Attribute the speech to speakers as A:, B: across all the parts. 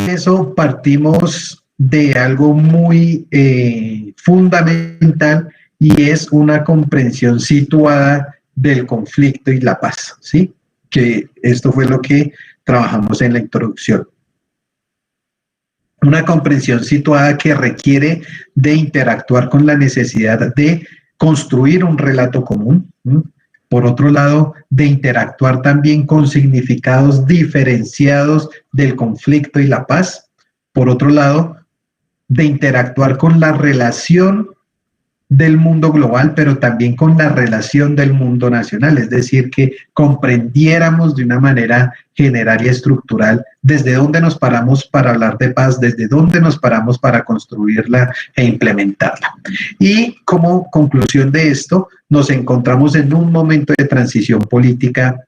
A: eso partimos de algo muy fundamental, y es una comprensión situada del conflicto y la paz, ¿sí? Que esto fue lo que trabajamos en la introducción. Una comprensión situada que requiere de interactuar con la necesidad de construir un relato común. Por otro lado, de interactuar también con significados diferenciados del conflicto y la paz. Por otro lado, de interactuar con la relación del mundo global, pero también con la relación del mundo nacional, es decir, que comprendiéramos de una manera general y estructural desde dónde nos paramos para hablar de paz, desde dónde nos paramos para construirla e implementarla. Y como conclusión de esto, nos encontramos en un momento de transición política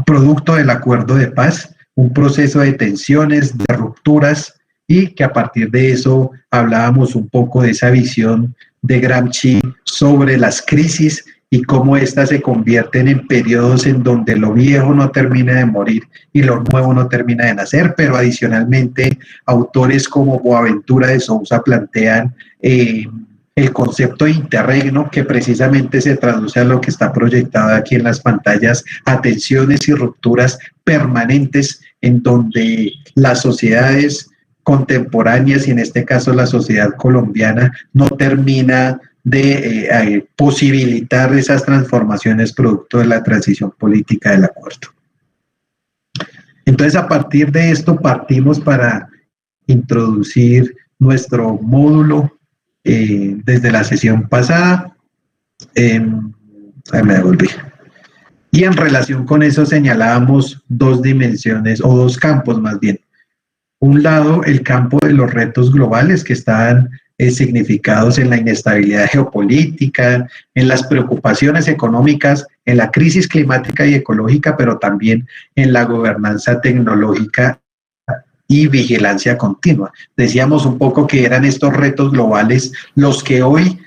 A: producto del acuerdo de paz, un proceso de tensiones, de rupturas, y que a partir de eso hablábamos un poco de esa visión de Gramsci sobre las crisis y cómo éstas se convierten en periodos en donde lo viejo no termina de morir y lo nuevo no termina de nacer, pero adicionalmente autores como Boaventura de Sousa plantean el concepto de interregno, que precisamente se traduce a lo que está proyectado aquí en las pantallas, a tensiones y rupturas permanentes en donde las sociedades contemporáneas, y en este caso la sociedad colombiana, no termina de posibilitar esas transformaciones producto de la transición política del acuerdo. Entonces, a partir de esto partimos para introducir nuestro módulo desde la sesión pasada. Me devolví. Y en relación con eso señalábamos dos dimensiones, o dos campos más bien. Un lado, el campo de los retos globales que están significados en la inestabilidad geopolítica, en las preocupaciones económicas, en la crisis climática y ecológica, pero también en la gobernanza tecnológica y vigilancia continua. Decíamos un poco que eran estos retos globales los que hoy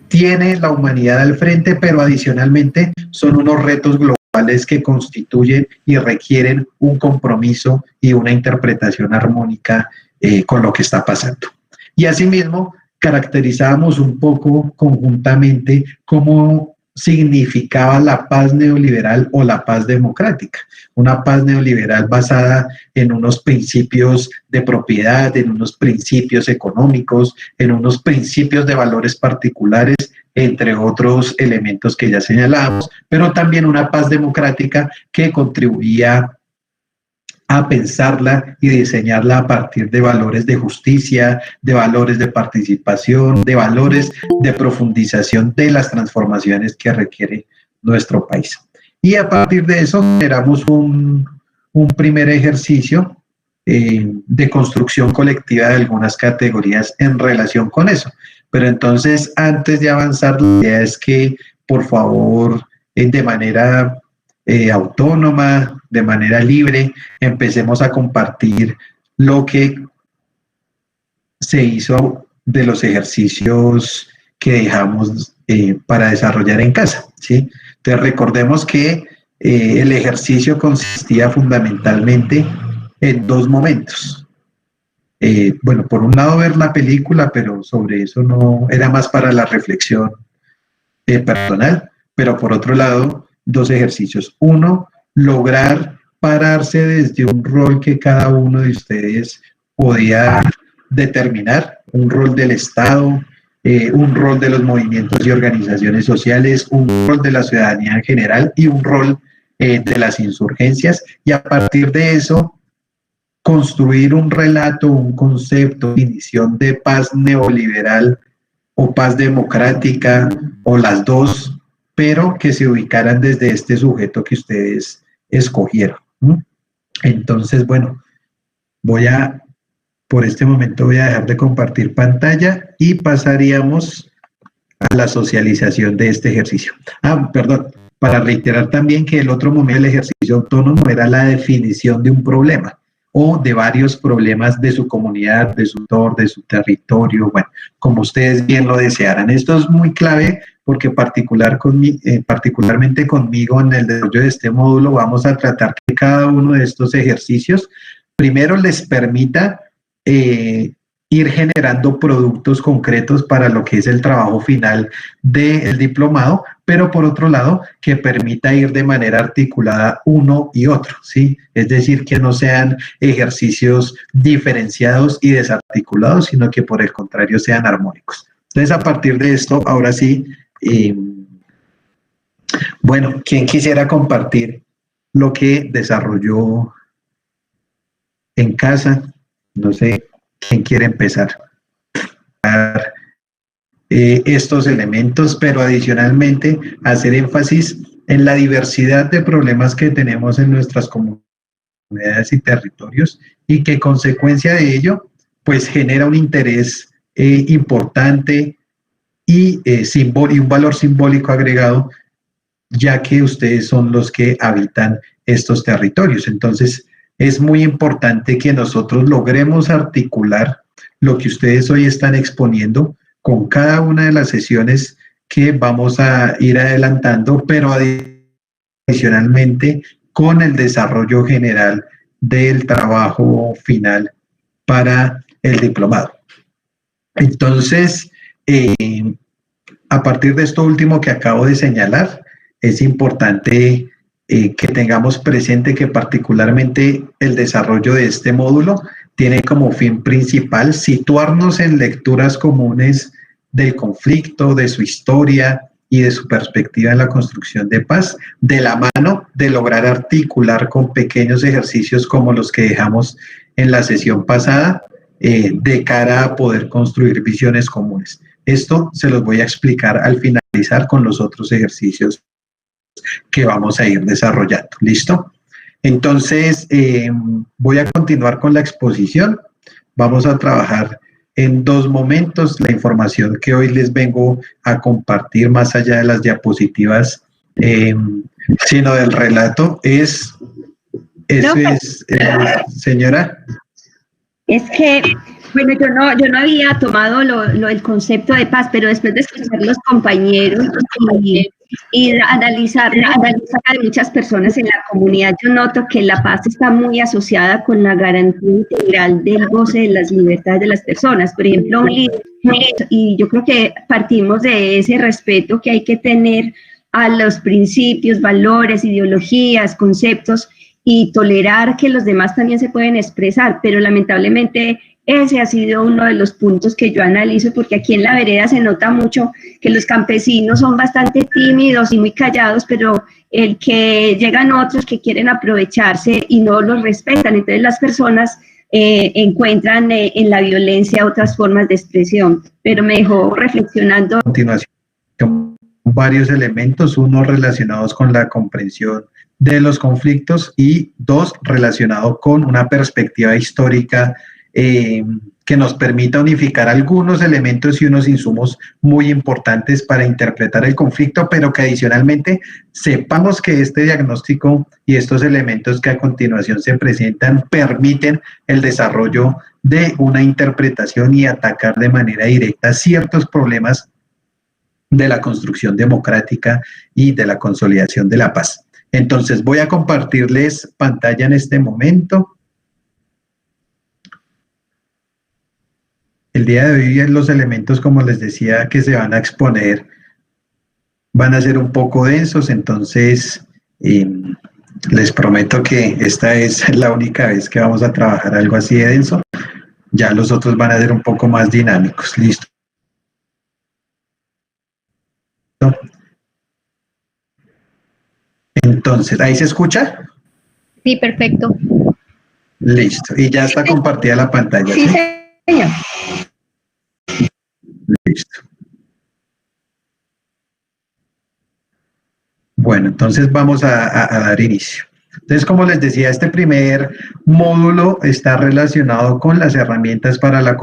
A: tiene la humanidad al frente, pero adicionalmente son unos retos globales que constituyen y requieren un compromiso y una interpretación armónica con lo que está pasando. Y asimismo, caracterizábamos un poco conjuntamente cómo significaba la paz neoliberal o la paz democrática. Una paz neoliberal basada en unos principios de propiedad, en unos principios económicos, en unos principios de valores particulares, entre otros elementos que ya señalábamos, pero también una paz democrática que contribuía a pensarla y diseñarla a partir de valores de justicia, de valores de participación, de valores de profundización de las transformaciones que requiere nuestro país. Y a partir de eso generamos un primer ejercicio de construcción colectiva de algunas categorías en relación con eso. Pero entonces, antes de avanzar, la idea es que, por favor, de manera autónoma, de manera libre, empecemos a compartir lo que se hizo de los ejercicios que dejamos para desarrollar en casa, ¿sí? Entonces, recordemos que el ejercicio consistía fundamentalmente en dos momentos. Bueno, por un lado ver la película, pero sobre eso no, era más para la reflexión personal, pero por otro lado, dos ejercicios. Uno, lograr pararse desde un rol que cada uno de ustedes podía determinar, un rol del Estado, un rol de los movimientos y organizaciones sociales, un rol de la ciudadanía en general y un rol de las insurgencias, y a partir de eso construir un relato, un concepto, definición de paz neoliberal o paz democrática, o las dos, pero que se ubicaran desde este sujeto que ustedes escogieron. Entonces, bueno, por este momento voy a dejar de compartir pantalla y pasaríamos a la socialización de este ejercicio. Perdón, para reiterar también que el otro momento del ejercicio autónomo era la definición de un problema, o de varios problemas de su comunidad, de su entorno, de su territorio, bueno, como ustedes bien lo desearan. Esto es muy clave porque particularmente conmigo en el desarrollo de este módulo vamos a tratar que cada uno de estos ejercicios primero les permita ir generando productos concretos para lo que es el trabajo final del diplomado, pero por otro lado, que permita ir de manera articulada uno y otro, ¿sí? Es decir, que no sean ejercicios diferenciados y desarticulados, sino que por el contrario sean armónicos. Entonces, a partir de esto, ahora sí, bueno, ¿quién quisiera compartir lo que desarrolló en casa? No sé. ¿Quién quiere empezar? Estos elementos, pero adicionalmente hacer énfasis en la diversidad de problemas que tenemos en nuestras comunidades y territorios y que consecuencia de ello, pues genera un interés importante y un valor simbólico agregado, ya que ustedes son los que habitan estos territorios. Entonces, es muy importante que nosotros logremos articular lo que ustedes hoy están exponiendo con cada una de las sesiones que vamos a ir adelantando, pero adicionalmente con el desarrollo general del trabajo final para el diplomado. Entonces, a partir de esto último que acabo de señalar, es importante que tengamos presente que particularmente el desarrollo de este módulo tiene como fin principal situarnos en lecturas comunes del conflicto, de su historia y de su perspectiva en la construcción de paz, de la mano de lograr articular con pequeños ejercicios como los que dejamos en la sesión pasada, de cara a poder construir visiones comunes. Esto se los voy a explicar al finalizar con los otros ejercicios que vamos a ir desarrollando. ¿Listo? Entonces, voy a continuar con la exposición. Vamos a trabajar en dos momentos. La información que hoy les vengo a compartir, más allá de las diapositivas, sino del relato, señora.
B: Es que, bueno, yo no había tomado el concepto de paz, pero después de escuchar a los compañeros y analizar de muchas personas en la comunidad, yo noto que la paz está muy asociada con la garantía integral del goce de las libertades de las personas. Por ejemplo, y yo creo que partimos de ese respeto que hay que tener a los principios, valores, ideologías, conceptos, y tolerar que los demás también se pueden expresar, pero lamentablemente ese ha sido uno de los puntos que yo analizo, porque aquí en la vereda se nota mucho que los campesinos son bastante tímidos y muy callados, pero el que llegan otros que quieren aprovecharse y no los respetan, entonces las personas encuentran en la violencia otras formas de expresión, pero me dejó reflexionando.
A: A continuación, varios elementos, uno relacionados con la comprensión de los conflictos y dos, relacionado con una perspectiva histórica que nos permita unificar algunos elementos y unos insumos muy importantes para interpretar el conflicto, pero que adicionalmente sepamos que este diagnóstico y estos elementos que a continuación se presentan permiten el desarrollo de una interpretación y atacar de manera directa ciertos problemas de la construcción democrática y de la consolidación de la paz. Entonces voy a compartirles pantalla en este momento. El día de hoy los elementos, como les decía, que se van a exponer van a ser un poco densos, entonces les prometo que esta es la única vez que vamos a trabajar algo así de denso. Ya los otros van a ser un poco más dinámicos. ¿Listo? Entonces, ¿ahí se escucha?
B: Sí, perfecto.
A: Listo. Y ya está compartida la pantalla.
B: Sí, señor.
A: Listo. Bueno, entonces vamos a dar inicio. Entonces, como les decía, este primer módulo está relacionado con las herramientas para la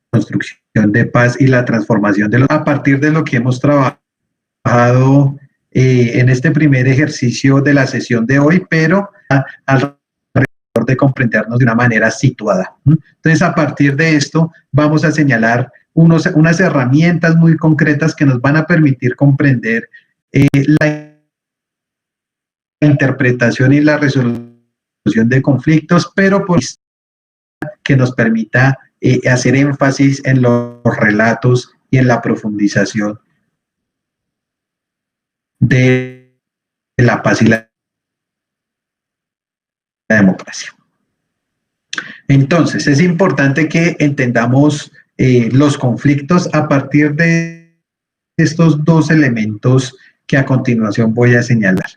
A: construcción de paz y la transformación de a partir de lo que hemos trabajado en este primer ejercicio de la sesión de hoy, pero alrededor de comprendernos de una manera situada. Entonces, a partir de esto, vamos a señalar unas herramientas muy concretas que nos van a permitir comprender la interpretación y la resolución de conflictos, pero por que nos permita hacer énfasis en los relatos y en la profundización de la paz y la democracia. Entonces, es importante que entendamos los conflictos a partir de estos dos elementos que a continuación voy a señalar.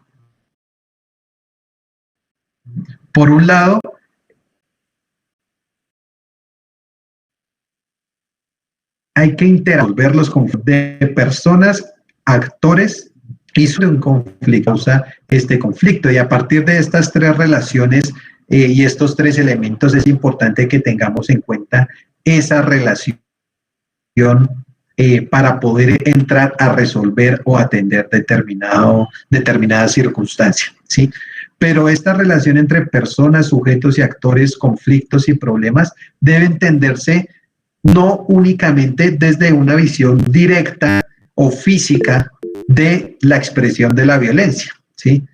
A: Por un lado, hay que interresolver los conflictos de personas, actores y sobre un conflicto, causa este conflicto. Y a partir de estas tres relaciones y estos tres elementos es importante que tengamos en cuenta esa relación para poder entrar a resolver o atender determinada circunstancia, ¿sí? Pero esta relación entre personas, sujetos y actores, conflictos y problemas debe entenderse no únicamente desde una visión directa o física de la expresión de la violencia, ¿sí?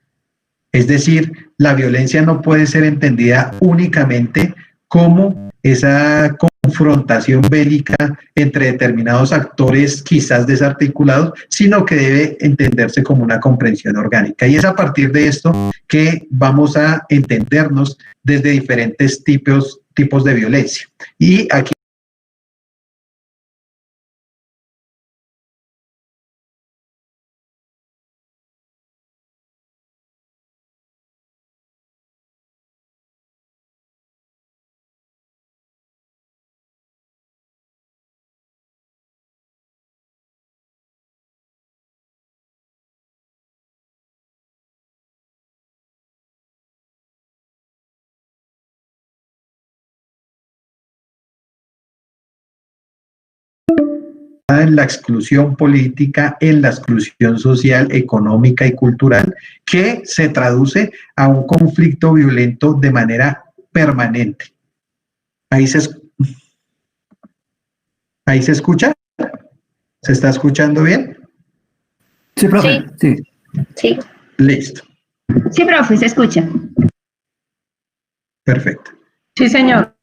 A: Es decir, la violencia no puede ser entendida únicamente como esa confrontación bélica entre determinados actores quizás desarticulados, sino que debe entenderse como una comprensión orgánica. Y es a partir de esto que vamos a entendernos desde diferentes tipos de violencia. Y aquí en la exclusión política, en la exclusión social, económica y cultural, que se traduce a un conflicto violento de manera permanente. ¿Ahí se escucha? ¿Se está escuchando bien?
C: Sí, profe. Sí.
B: Sí.
A: Listo.
B: Sí, profe, se escucha.
A: Perfecto.
B: Sí, señor.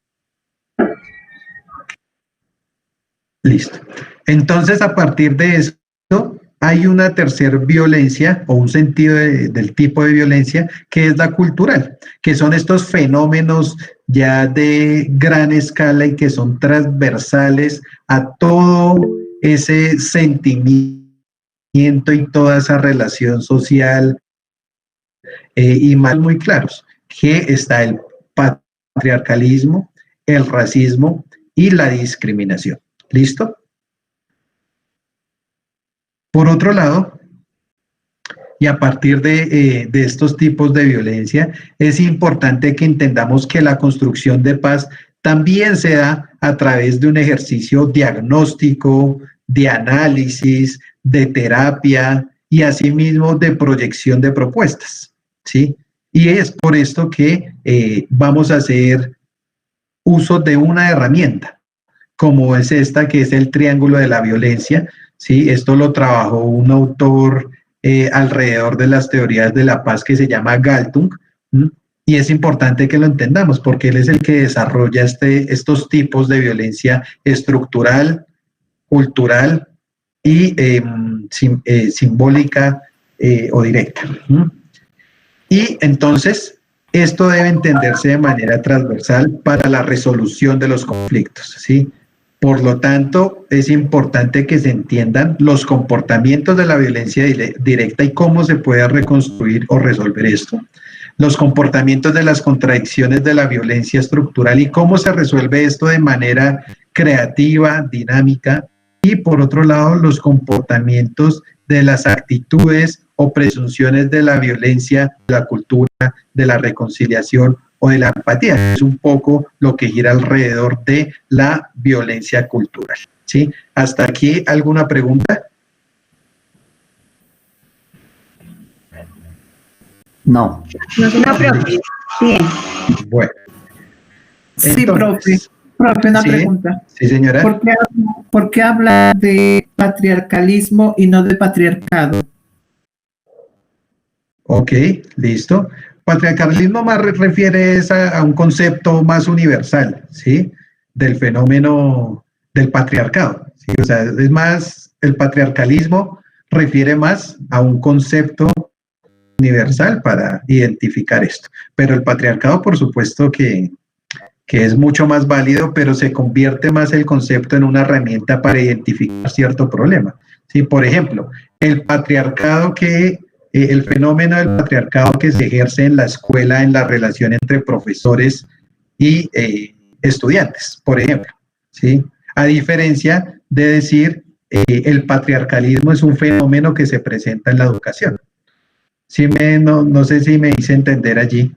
A: Listo. Entonces, a partir de eso, hay una tercera violencia o un sentido del tipo de violencia que es la cultural, que son estos fenómenos ya de gran escala y que son transversales a todo ese sentimiento y toda esa relación social y más muy claros, que está el patriarcalismo, el racismo y la discriminación. ¿Listo? Por otro lado, y a partir de estos tipos de violencia, es importante que entendamos que la construcción de paz también se da a través de un ejercicio diagnóstico, de análisis, de terapia y asimismo de proyección de propuestas, ¿sí? Y es por esto que vamos a hacer uso de una herramienta, como es esta, que es el triángulo de la violencia, ¿sí? Esto lo trabajó un autor alrededor de las teorías de la paz que se llama Galtung, ¿sí? Y es importante que lo entendamos porque él es el que desarrolla estos tipos de violencia estructural, cultural y simbólica o directa. ¿Sí? Y entonces, esto debe entenderse de manera transversal para la resolución de los conflictos, ¿sí? Por lo tanto, es importante que se entiendan los comportamientos de la violencia directa y cómo se puede reconstruir o resolver esto. Los comportamientos de las contradicciones de la violencia estructural y cómo se resuelve esto de manera creativa, dinámica. Y por otro lado, los comportamientos de las actitudes o presunciones de la violencia, de la cultura, de la reconciliación o de la empatía. Es un poco lo que gira alrededor de la violencia cultural, ¿sí? ¿Hasta aquí alguna pregunta?
C: No.
B: No, profe. Bien.
A: Bueno.
C: Sí, profe.
D: Profe, una
A: Sí,
D: pregunta.
A: sí, señora.
D: ¿Por qué habla de patriarcalismo y no de patriarcado?
A: Ok, listo. Patriarcalismo más refiere a un concepto más universal, ¿sí? Del fenómeno del patriarcado, ¿sí? O sea, es más, el patriarcalismo refiere más a un concepto universal para identificar esto. Pero el patriarcado, por supuesto que es mucho más válido, pero se convierte más el concepto en una herramienta para identificar cierto problema. ¿Sí? Por ejemplo, el patriarcado el fenómeno del patriarcado que se ejerce en la escuela en la relación entre profesores y estudiantes, por ejemplo. ¿Sí? A diferencia de decir el patriarcalismo es un fenómeno que se presenta en la educación. ¿Sí no sé si me hice entender allí?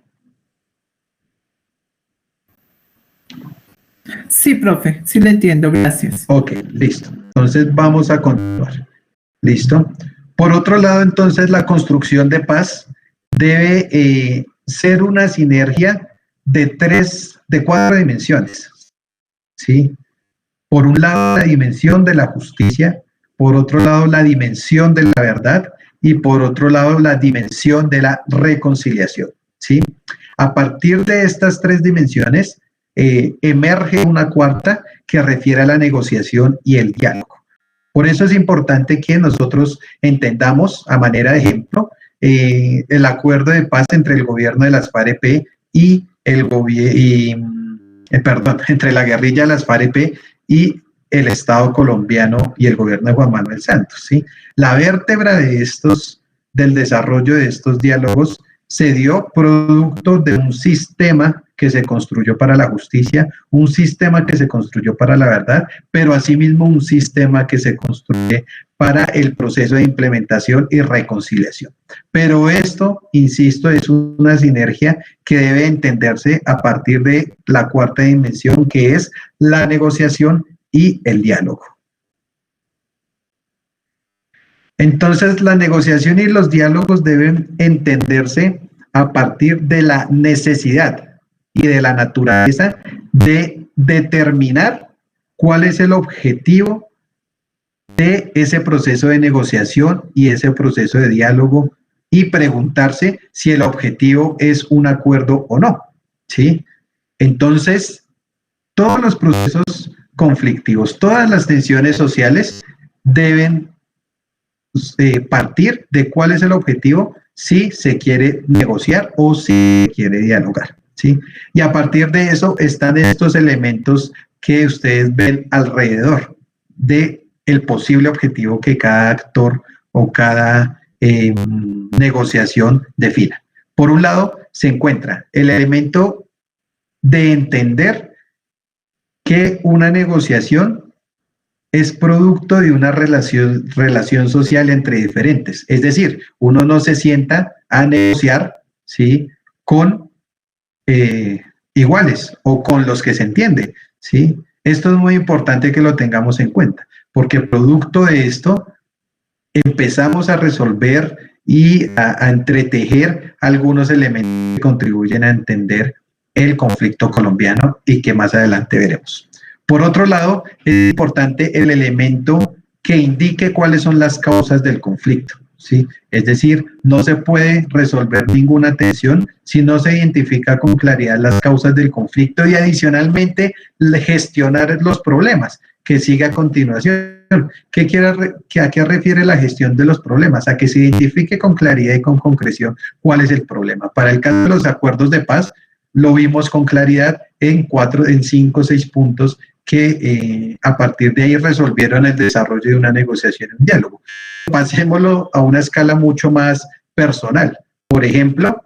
D: Sí, profe, sí lo entiendo, gracias.
A: Ok, listo. Entonces vamos a continuar. ¿Listo? Por otro lado, entonces, la construcción de paz debe ser una sinergia de cuatro dimensiones. ¿Sí? Por un lado, la dimensión de la justicia, por otro lado, la dimensión de la verdad y por otro lado, la dimensión de la reconciliación. ¿Sí? A partir de estas tres dimensiones, emerge una cuarta que refiere a la negociación y el diálogo. Por eso es importante que nosotros entendamos, a manera de ejemplo, el acuerdo de paz entre el gobierno de las FARC y entre la guerrilla de las FARC y el Estado colombiano y el gobierno de Juan Manuel Santos. ¿Sí? La vértebra del desarrollo de estos diálogos se dio producto de un sistema que se construyó para la justicia, un sistema que se construyó para la verdad, pero asimismo un sistema que se construye para el proceso de implementación y reconciliación. Pero esto, insisto, es una sinergia que debe entenderse a partir de la cuarta dimensión, que es la negociación y el diálogo. Entonces, la negociación y los diálogos deben entenderse a partir de la necesidad y de la naturaleza de determinar cuál es el objetivo de ese proceso de negociación y ese proceso de diálogo y preguntarse si el objetivo es un acuerdo o no, ¿sí? Entonces, todos los procesos conflictivos, todas las tensiones sociales deben partir de cuál es el objetivo, si se quiere negociar o si se quiere dialogar, ¿sí? Y a partir de eso están estos elementos que ustedes ven alrededor de el posible objetivo que cada actor o cada negociación defina. Por un lado, se encuentra el elemento de entender que una negociación es producto de una relación social entre diferentes. Es decir, uno no se sienta a negociar, ¿sí?, con iguales o con los que se entiende, ¿sí? Esto es muy importante que lo tengamos en cuenta, porque producto de esto empezamos a resolver y a entretejer algunos elementos que contribuyen a entender el conflicto colombiano y que más adelante veremos. Por otro lado, es importante el elemento que indique cuáles son las causas del conflicto, ¿sí? Es decir, no se puede resolver ninguna tensión si no se identifica con claridad las causas del conflicto y adicionalmente gestionar los problemas, que siga a continuación. ¿A qué refiere la gestión de los problemas? A que se identifique con claridad y con concreción cuál es el problema. Para el caso de los acuerdos de paz, lo vimos con claridad en 5 o 6 puntos que a partir de ahí resolvieron el desarrollo de una negociación, un diálogo. Pasémoslo a una escala mucho más personal. Por ejemplo,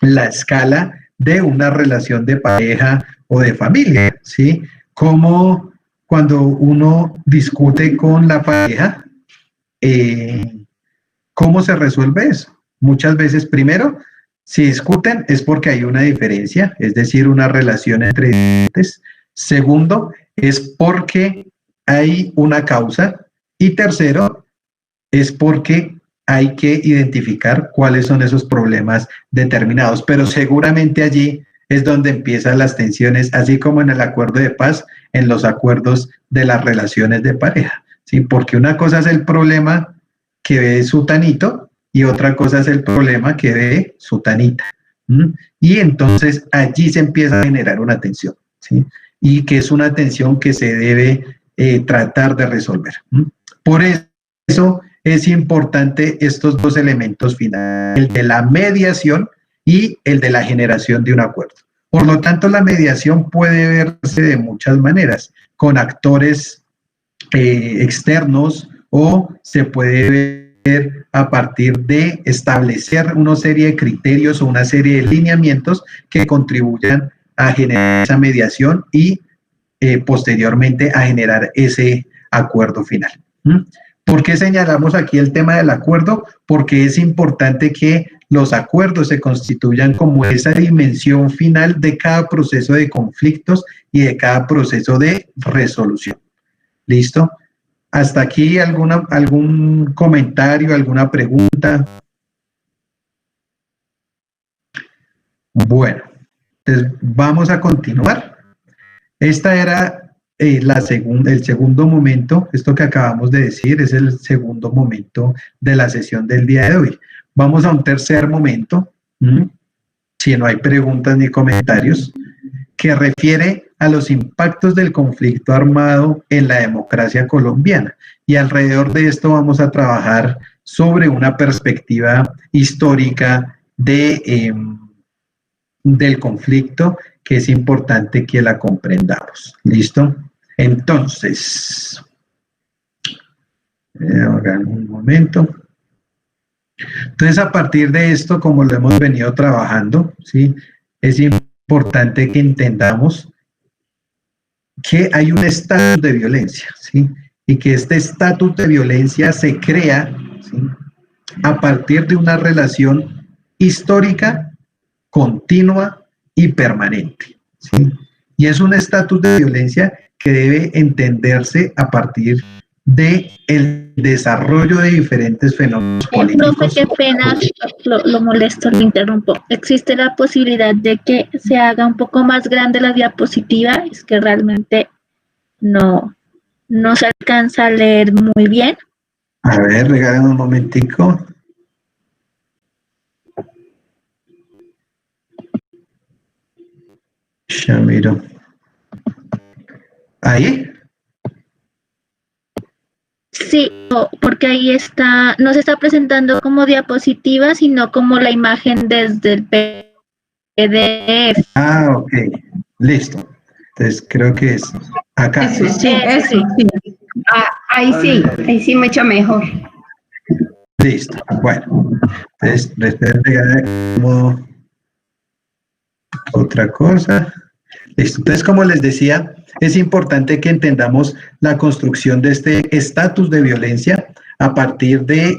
A: la escala de una relación de pareja o de familia, ¿sí? Como cuando uno discute con la pareja, ¿cómo se resuelve eso? Muchas veces, primero, si discuten es porque hay una diferencia, es decir, una relación entre diferentes. Segundo, es porque hay una causa. Y tercero, es porque hay que identificar cuáles son esos problemas determinados. Pero seguramente allí es donde empiezan las tensiones, así como en el acuerdo de paz, en los acuerdos de las relaciones de pareja, ¿sí? Porque una cosa es el problema que ve sutanito y otra cosa es el problema que ve sutanita. Y entonces allí se empieza a generar una tensión, ¿sí? Y que es una tensión que se debe tratar de resolver. Por eso es importante estos dos elementos finales, el de la mediación y el de la generación de un acuerdo. Por lo tanto, la mediación puede verse de muchas maneras, con actores externos, o se puede ver a partir de establecer una serie de criterios o una serie de lineamientos que contribuyan a generar esa mediación y posteriormente a generar ese acuerdo final. ¿Por qué señalamos aquí el tema del acuerdo? Porque es importante que los acuerdos se constituyan como esa dimensión final de cada proceso de conflictos y de cada proceso de resolución. ¿Listo? ¿Hasta aquí algún comentario, alguna pregunta? Bueno, entonces vamos a continuar. Esta era el segundo momento, esto que acabamos de decir es el segundo momento de la sesión del día de hoy. Vamos a un tercer momento, si no hay preguntas ni comentarios, que refiere a los impactos del conflicto armado en la democracia colombiana. Y alrededor de esto vamos a trabajar sobre una perspectiva histórica del conflicto, que es importante que la comprendamos. ¿Listo? Entonces, ahora un momento. Entonces, a partir de esto, como lo hemos venido trabajando, ¿sí? Es importante que entendamos que hay un estatus de violencia, ¿sí? Y que este estatus de violencia se crea, ¿sí?, a partir de una relación histórica, continua y permanente, ¿sí? Y es un estatus de violencia que debe entenderse a partir de el desarrollo de diferentes fenómenos políticos.
E: Profe, qué pena, lo molesto, lo interrumpo. ¿Existe la posibilidad de que se haga un poco más grande la diapositiva? Es que realmente no se alcanza a leer muy bien.
A: A ver, regálame un momentico. Ya miro. ¿Ahí?
E: Sí, porque ahí está, no se está presentando como diapositiva, sino como la imagen desde el PDF.
A: Ah, ok. Listo. Entonces creo que es acá.
B: Eso, sí, eso, sí. Ahí sí mucho mejor.
A: Listo. Bueno. Entonces, como otra cosa. Listo. Entonces, como les decía, es importante que entendamos la construcción de este estatus de violencia a partir de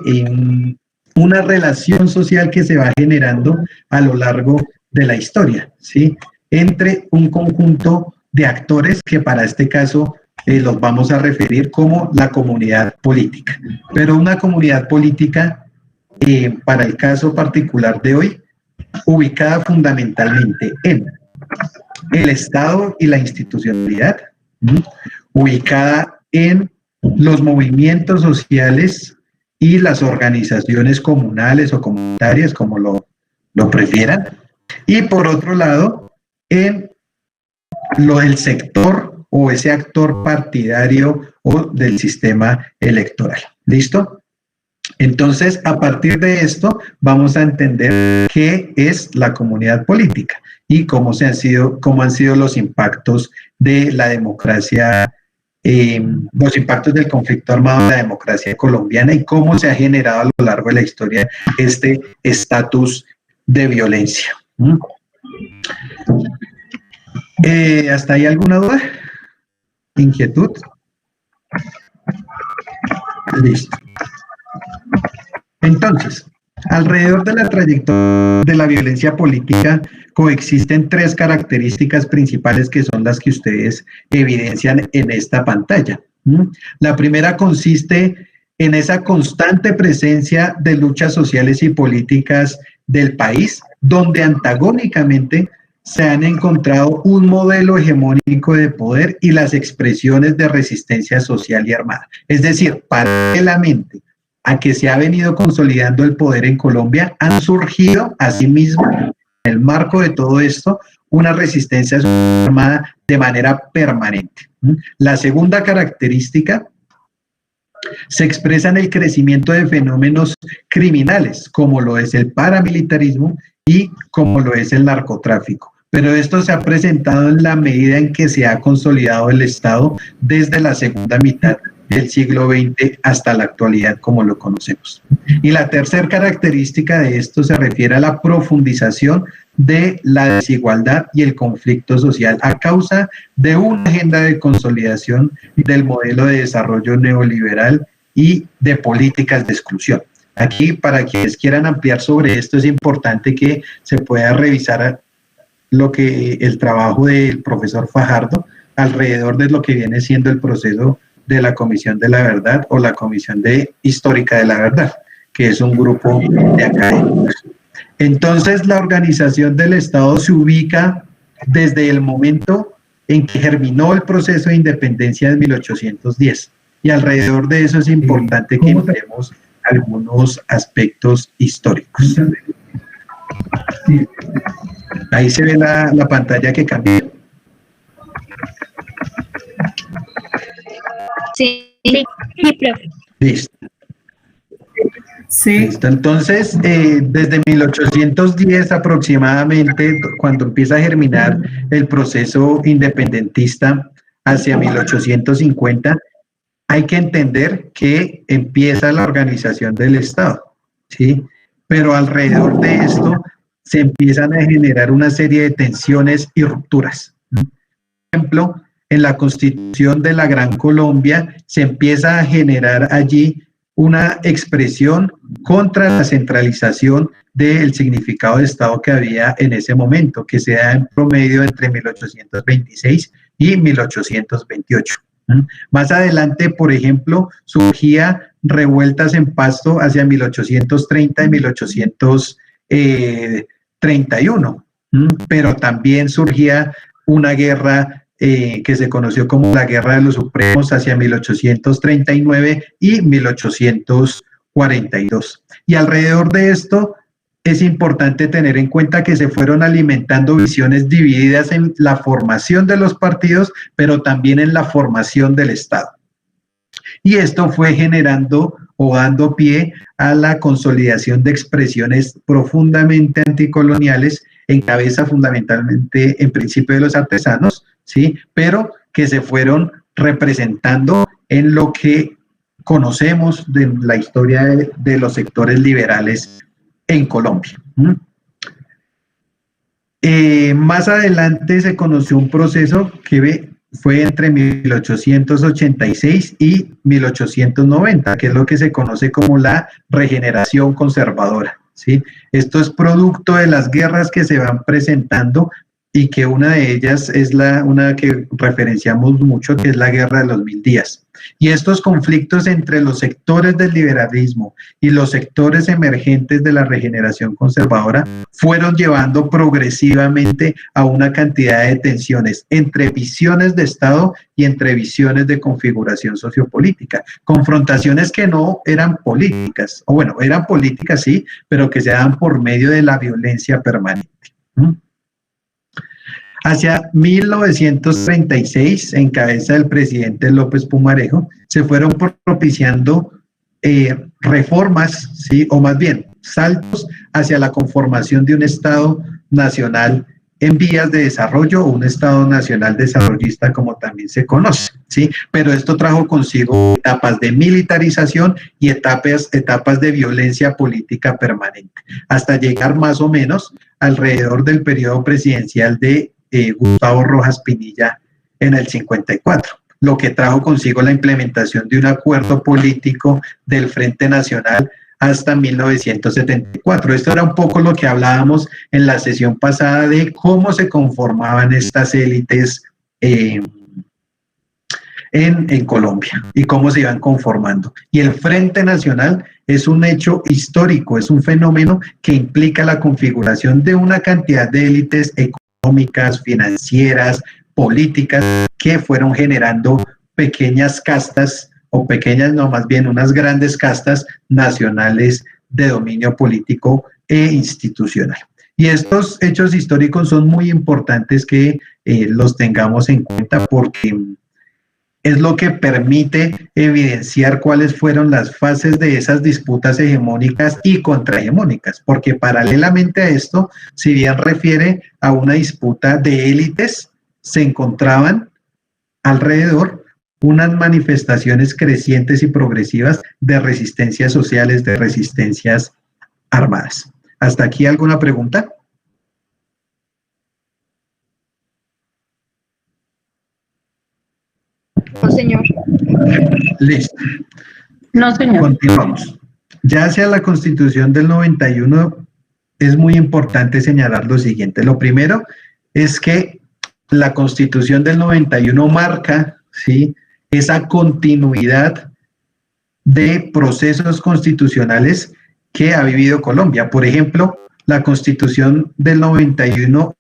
A: una relación social que se va generando a lo largo de la historia, ¿sí?, entre un conjunto de actores que para este caso los vamos a referir como la comunidad política. Pero una comunidad política, para el caso particular de hoy, ubicada fundamentalmente en el Estado y la institucionalidad, ubicada en los movimientos sociales y las organizaciones comunales o comunitarias, como lo prefieran, y por otro lado, en el sector o ese actor partidario o del sistema electoral. ¿Listo? Entonces, a partir de esto, vamos a entender qué es la comunidad política y cómo han sido los impactos de la democracia, los impactos del conflicto armado en la democracia colombiana y cómo se ha generado a lo largo de la historia este estatus de violencia. ¿Hasta ahí alguna duda? ¿Inquietud? Listo. Entonces, alrededor de la trayectoria de la violencia política coexisten tres características principales que son las que ustedes evidencian en esta pantalla. La primera consiste en esa constante presencia de luchas sociales y políticas del país, donde antagónicamente se han encontrado un modelo hegemónico de poder y las expresiones de resistencia social y armada. Es decir, paralelamente a que se ha venido consolidando el poder en Colombia, han surgido asimismo, en el marco de todo esto, una resistencia social y armada de manera permanente. La segunda característica se expresa en el crecimiento de fenómenos criminales, como lo es el paramilitarismo y como lo es el narcotráfico. Pero esto se ha presentado en la medida en que se ha consolidado el Estado desde la segunda mitad del siglo XX hasta la actualidad como lo conocemos. Y la tercera característica de esto se refiere a la profundización de la desigualdad y el conflicto social a causa de una agenda de consolidación del modelo de desarrollo neoliberal y de políticas de exclusión. Aquí, para quienes quieran ampliar sobre esto, es importante que se pueda revisar el trabajo del profesor Fajardo alrededor de lo que viene siendo el proceso de la Comisión de la Verdad o la Comisión Histórica de la Verdad, que es un grupo de académicos. Entonces, la organización del Estado se ubica desde el momento en que germinó el proceso de independencia de 1810. Y alrededor de eso es importante que entremos algunos aspectos históricos. Ahí se ve la pantalla que cambió.
E: Sí, profe.
A: Listo.
D: Sí.
A: Listo. Entonces, desde 1810 aproximadamente, cuando empieza a germinar el proceso independentista hacia 1850, hay que entender que empieza la organización del Estado, ¿sí? Pero alrededor de esto se empiezan a generar una serie de tensiones y rupturas. Por ejemplo, en la Constitución de la Gran Colombia se empieza a generar allí una expresión contra la centralización del significado de Estado que había en ese momento, que se da en promedio entre 1826 y 1828. Más adelante, por ejemplo, surgía revueltas en Pasto hacia 1830 y 1831, pero también surgía una guerra que se conoció como la Guerra de los Supremos hacia 1839 y 1842. Y alrededor de esto es importante tener en cuenta que se fueron alimentando visiones divididas en la formación de los partidos, pero también en la formación del Estado. Y esto fue generando o dando pie a la consolidación de expresiones profundamente anticoloniales, en cabeza fundamentalmente en principio de los artesanos, ¿sí? Pero que se fueron representando en lo que conocemos de la historia de los sectores liberales en Colombia. Más adelante se conoció un proceso que fue entre 1886 y 1890, que es lo que se conoce como la regeneración conservadora, ¿sí? Esto es producto de las guerras que se van presentando y que una de ellas es una que referenciamos mucho, que es la Guerra de los 1000 días. Y estos conflictos entre los sectores del liberalismo y los sectores emergentes de la regeneración conservadora fueron llevando progresivamente a una cantidad de tensiones entre visiones de Estado y entre visiones de configuración sociopolítica. Confrontaciones que no eran políticas, o bueno, eran políticas sí, pero que se dan por medio de la violencia permanente. Hacia 1936, en cabeza del presidente López Pumarejo, se fueron propiciando reformas, ¿sí? O más bien, saltos hacia la conformación de un Estado nacional en vías de desarrollo o un Estado nacional desarrollista, como también se conoce, ¿sí? Pero esto trajo consigo etapas de militarización y etapas de violencia política permanente, hasta llegar más o menos alrededor del periodo presidencial de Gustavo Rojas Pinilla en el 54, lo que trajo consigo la implementación de un acuerdo político del Frente Nacional hasta 1974. Esto era un poco lo que hablábamos en la sesión pasada de cómo se conformaban estas élites en Colombia y cómo se iban conformando. Y el Frente Nacional es un hecho histórico, es un fenómeno que implica la configuración de una cantidad de élites económicas económicas, financieras, políticas, que fueron generando pequeñas castas, o pequeñas, no, más bien unas grandes castas nacionales de dominio político e institucional. Y estos hechos históricos son muy importantes que los tengamos en cuenta, porque es lo que permite evidenciar cuáles fueron las fases de esas disputas hegemónicas y contrahegemónicas, porque paralelamente a esto, si bien refiere a una disputa de élites, se encontraban alrededor unas manifestaciones crecientes y progresivas de resistencias sociales, de resistencias armadas. ¿Hasta aquí alguna pregunta?
F: No, señor.
A: Listo.
F: No, señor.
A: Continuamos. Ya hacia la Constitución del 91 es muy importante señalar lo siguiente. Lo primero es que la Constitución del 91 marca, ¿sí?, esa continuidad de procesos constitucionales que ha vivido Colombia. Por ejemplo, la Constitución del 91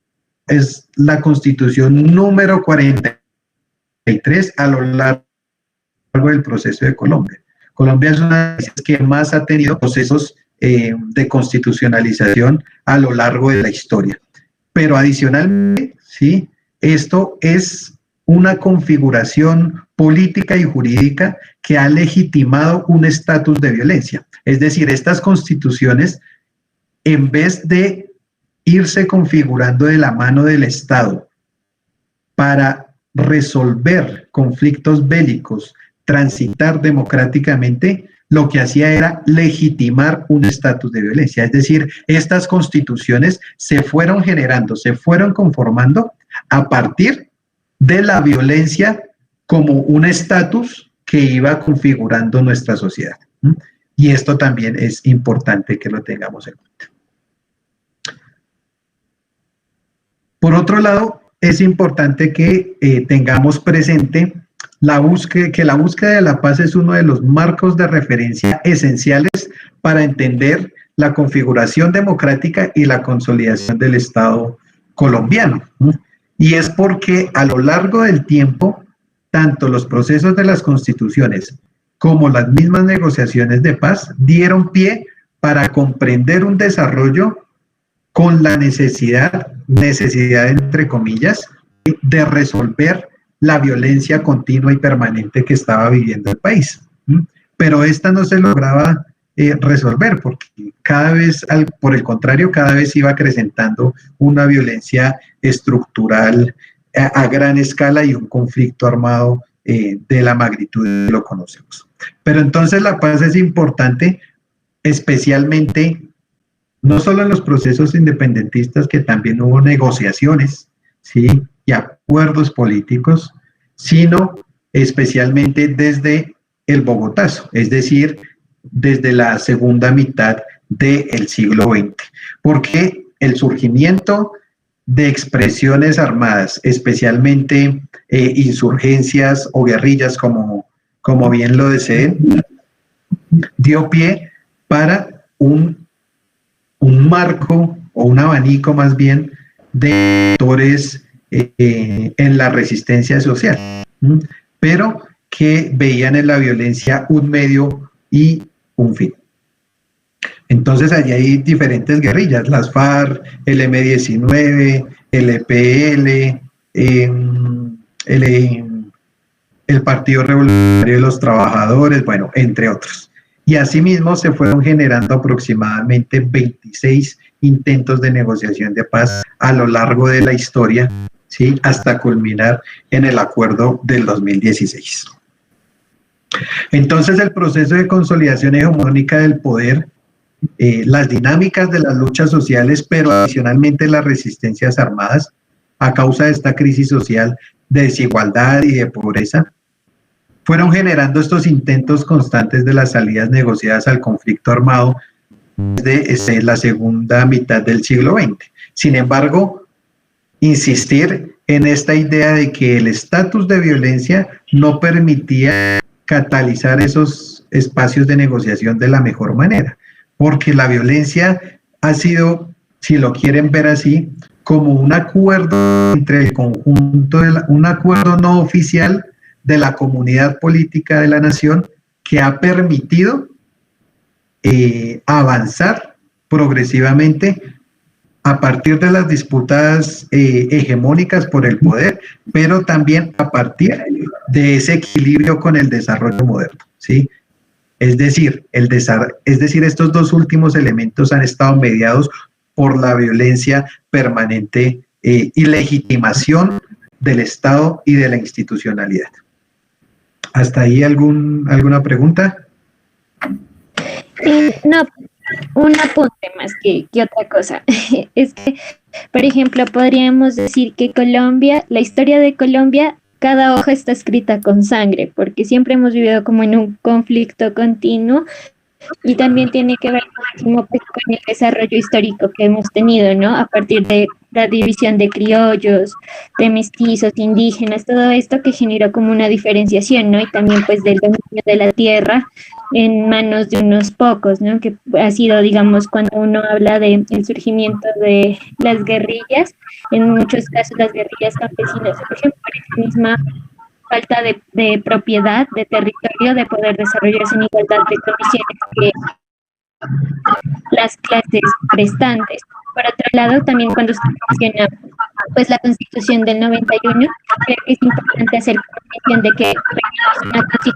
A: es la Constitución número 43 a lo largo del proceso de Colombia. Colombia es una de las que más ha tenido procesos de constitucionalización a lo largo de la historia. Pero adicionalmente, ¿sí?, esto es una configuración política y jurídica que ha legitimado un estatus de violencia. Es decir, estas constituciones, en vez de irse configurando de la mano del Estado para resolver conflictos bélicos, transitar democráticamente, lo que hacía era legitimar un estatus de violencia. Es decir, estas constituciones se fueron generando, se fueron conformando a partir de la violencia como un estatus que iba configurando nuestra sociedad. Y esto también es importante que lo tengamos en cuenta. Por otro lado, es importante que tengamos presente que la búsqueda de la paz es uno de los marcos de referencia esenciales para entender la configuración democrática y la consolidación del Estado colombiano. Y es porque a lo largo del tiempo, tanto los procesos de las constituciones como las mismas negociaciones de paz dieron pie para comprender un desarrollo con la necesidad entre comillas, de resolver la violencia continua y permanente que estaba viviendo el país. Pero esta no se lograba resolver, porque cada vez, por el contrario, cada vez iba acrecentando una violencia estructural a gran escala y un conflicto armado de la magnitud que lo conocemos. Pero entonces la paz es importante, especialmente, no solo en los procesos independentistas, que también hubo negociaciones, ¿sí?, y acuerdos políticos, sino especialmente desde el Bogotazo, es decir, desde la segunda mitad del siglo XX, porque el surgimiento de expresiones armadas, especialmente insurgencias o guerrillas, como bien lo deseen, dio pie para un marco o un abanico más bien de actores en la resistencia social, pero que veían en la violencia un medio y un fin. Entonces allí hay diferentes guerrillas, las FARC, el M-19, el EPL, el Partido Revolucionario de los Trabajadores, bueno, entre otros. Y asimismo se fueron generando aproximadamente 26 intentos de negociación de paz a lo largo de la historia, ¿sí?, hasta culminar en el acuerdo del 2016. Entonces el proceso de consolidación hegemónica del poder, las dinámicas de las luchas sociales, pero adicionalmente las resistencias armadas, a causa de esta crisis social de desigualdad y de pobreza, fueron generando estos intentos constantes de las salidas negociadas al conflicto armado desde la segunda mitad del siglo XX. Sin embargo, insistir en esta idea de que el estatus de violencia no permitía catalizar esos espacios de negociación de la mejor manera, porque la violencia ha sido, si lo quieren ver así, como un acuerdo entre el conjunto, un acuerdo no oficial de la comunidad política de la nación que ha permitido avanzar progresivamente a partir de las disputas hegemónicas por el poder, pero también a partir de ese equilibrio con el desarrollo moderno, ¿sí? Es decir, estos dos últimos elementos han estado mediados por la violencia permanente y legitimación del Estado y de la institucionalidad. ¿Hasta ahí alguna pregunta?
G: No, un apunte más que otra cosa. Es que, por ejemplo, podríamos decir que Colombia, la historia de Colombia, cada hoja está escrita con sangre, porque siempre hemos vivido como en un conflicto continuo y también tiene que ver muchísimo pues, con el desarrollo histórico que hemos tenido, ¿no? A partir de la división de criollos, de mestizos, indígenas, todo esto que generó como una diferenciación, ¿no? Y también pues del dominio de la tierra en manos de unos pocos, ¿no? Que ha sido, digamos, cuando uno habla del surgimiento de las guerrillas, en muchos casos las guerrillas campesinas, por ejemplo, por esa misma falta de propiedad, de territorio, de poder desarrollarse en igualdad de condiciones que las clases prestantes. Por otro lado, también cuando se menciona pues la Constitución del 91, creo que es importante hacer mención de que una constitución,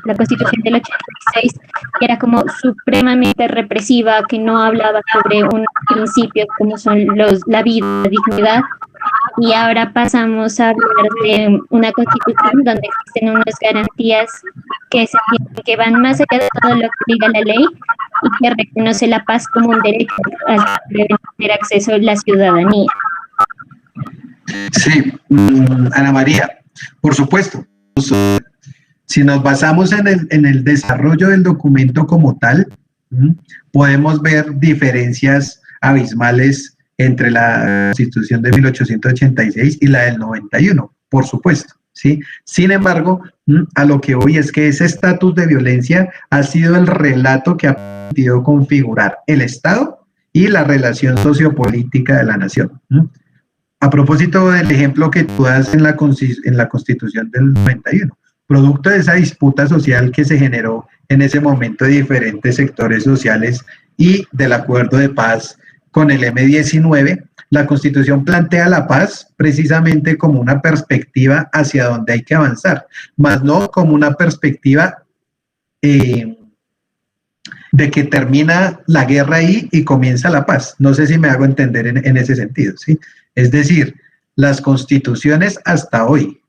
G: la Constitución del 86, que era como supremamente represiva, que no hablaba sobre unos principios como son la vida, la dignidad, y ahora pasamos a hablar de una Constitución donde existen unas garantías que van más allá de todo lo que diga la ley y que reconoce la paz como un derecho al que debe tener acceso la ciudadanía.
A: Sí, Ana María, por supuesto. Si nos basamos en el desarrollo del documento como tal, podemos ver diferencias abismales entre la Constitución de 1886 y la del 91, por supuesto, ¿sí? Sin embargo, a lo que voy es que ese estatus de violencia ha sido el relato que ha permitido configurar el Estado y la relación sociopolítica de la nación. A propósito del ejemplo que tú das en la Constitución del 91, producto de esa disputa social que se generó en ese momento de diferentes sectores sociales y del acuerdo de paz con el M-19, la Constitución plantea la paz precisamente como una perspectiva hacia donde hay que avanzar, más no como una perspectiva de que termina la guerra ahí y comienza la paz. No sé si me hago entender en ese sentido, ¿sí? Es decir, las constituciones hasta hoy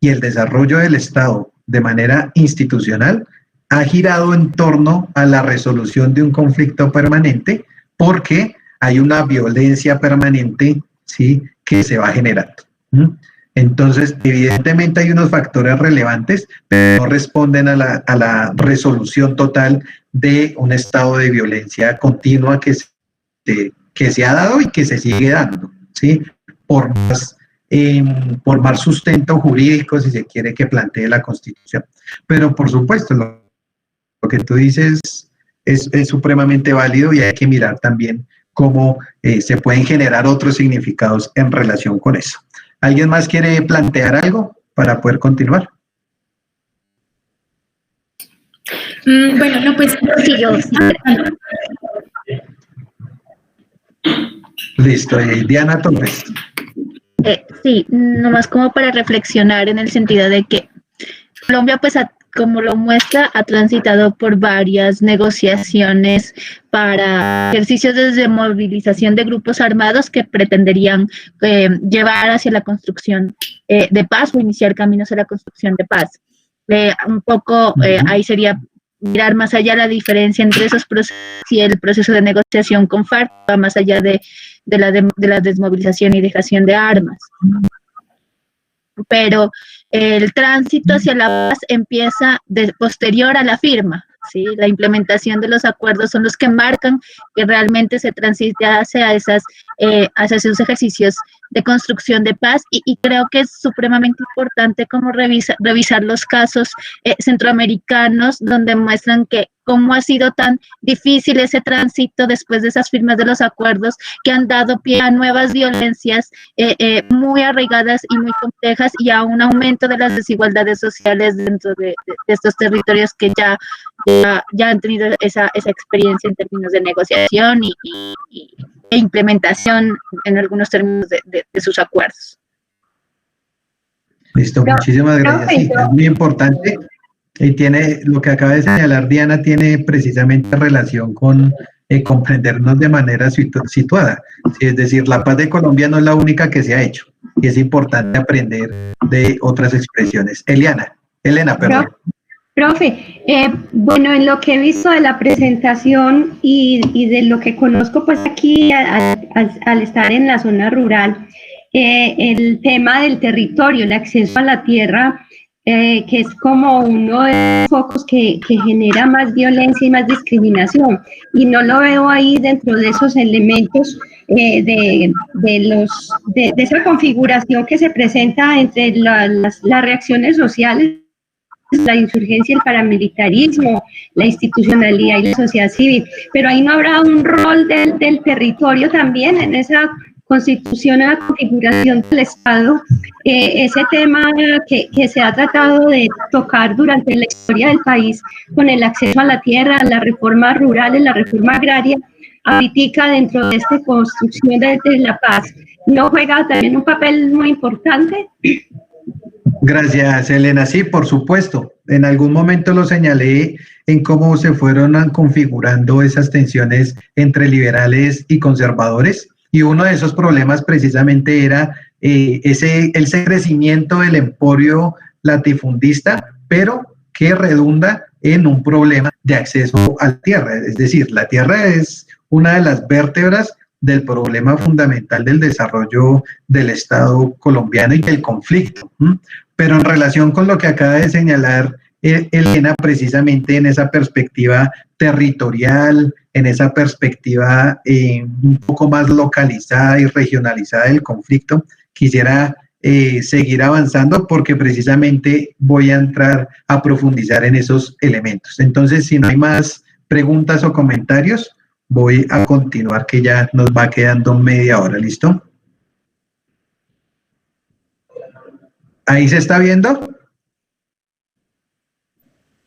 A: y el desarrollo del Estado de manera institucional ha girado en torno a la resolución de un conflicto permanente porque hay una violencia permanente, ¿sí?, que se va generando. Entonces, evidentemente hay unos factores relevantes, pero no responden a la resolución total de un estado de violencia continua que se ha dado y que se sigue dando, ¿sí? Por más sustento jurídico, si se quiere, que plantee la Constitución. Pero, por supuesto, lo que tú dices es supremamente válido y hay que mirar también cómo se pueden generar otros significados en relación con eso. ¿Alguien más quiere plantear algo para poder continuar?
F: Bueno, no, pues sí, yo.
A: Listo, Diana Torres.
E: Sí, nomás como para reflexionar en el sentido de que Colombia, pues, como lo muestra, ha transitado por varias negociaciones para ejercicios de desmovilización de grupos armados que pretenderían llevar hacia la construcción de paz o iniciar caminos a la construcción de paz. Un poco ahí sería mirar más allá la diferencia entre esos procesos y el proceso de negociación con FARC, va más allá de la desmovilización y dejación de armas. Pero el tránsito hacia la paz empieza posterior a la firma, ¿sí? La implementación de los acuerdos son los que marcan que realmente se transite hacia esos ejercicios de construcción de paz y creo que es supremamente importante como revisar los casos centroamericanos donde muestran que cómo ha sido tan difícil ese tránsito después de esas firmas de los acuerdos que han dado pie a nuevas violencias muy arraigadas y muy complejas y a un aumento de las desigualdades sociales dentro de estos territorios que ya han tenido esa experiencia en términos de negociación e implementación en algunos términos de sus acuerdos.
A: Listo, muchísimas gracias. Sí, es muy importante y tiene, lo que acaba de señalar Diana, tiene precisamente relación con comprendernos de manera situada. Sí, es decir, la paz de Colombia no es la única que se ha hecho y es importante aprender de otras expresiones. Elena, perdón.
B: Profe, bueno, en lo que he visto de la presentación y de lo que conozco pues aquí al estar en la zona rural, el tema del territorio, el acceso a la tierra, que es como uno de los focos que genera más violencia y más discriminación, y no lo veo ahí dentro de esos elementos de esa configuración que se presenta entre las reacciones sociales, la insurgencia, el paramilitarismo, la institucionalidad y la sociedad civil, pero ahí no habrá un rol del territorio también en esa constitución, la configuración del Estado, ese tema que se ha tratado de tocar durante la historia del país con el acceso a la tierra, la reforma rural, la reforma agraria, ahorita dentro de esta construcción de la paz, ¿no juega también un papel muy importante?
A: Gracias, Elena. Sí, por supuesto. En algún momento lo señalé en cómo se fueron configurando esas tensiones entre liberales y conservadores. Y uno de esos problemas precisamente era ese crecimiento del emporio latifundista, pero que redunda en un problema de acceso a la tierra. Es decir, la tierra es una de las vértebras del problema fundamental del desarrollo del Estado colombiano y del conflicto. Pero en relación con lo que acaba de señalar Elena, precisamente en esa perspectiva territorial, en esa perspectiva un poco más localizada y regionalizada del conflicto, quisiera seguir avanzando porque precisamente voy a entrar a profundizar en esos elementos. Entonces, si no hay más preguntas o comentarios, voy a continuar, que ya nos va quedando media hora, ¿listo? ¿Ahí se está viendo?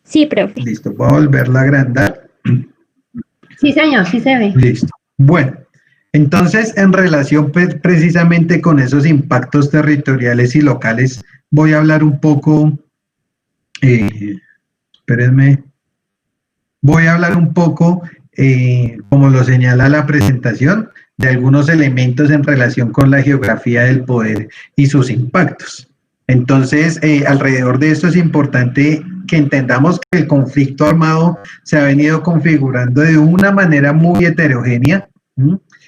G: Sí, profe.
A: Listo, voy a volverla a agrandar.
B: Sí, señor, sí se ve.
A: Listo. Bueno, entonces, en relación precisamente con esos impactos territoriales y locales, voy a hablar un poco, espérenme, voy a hablar un poco, como lo señala la presentación, de algunos elementos en relación con la geografía del poder y sus impactos. Entonces, alrededor de esto es importante que entendamos que el conflicto armado se ha venido configurando de una manera muy heterogénea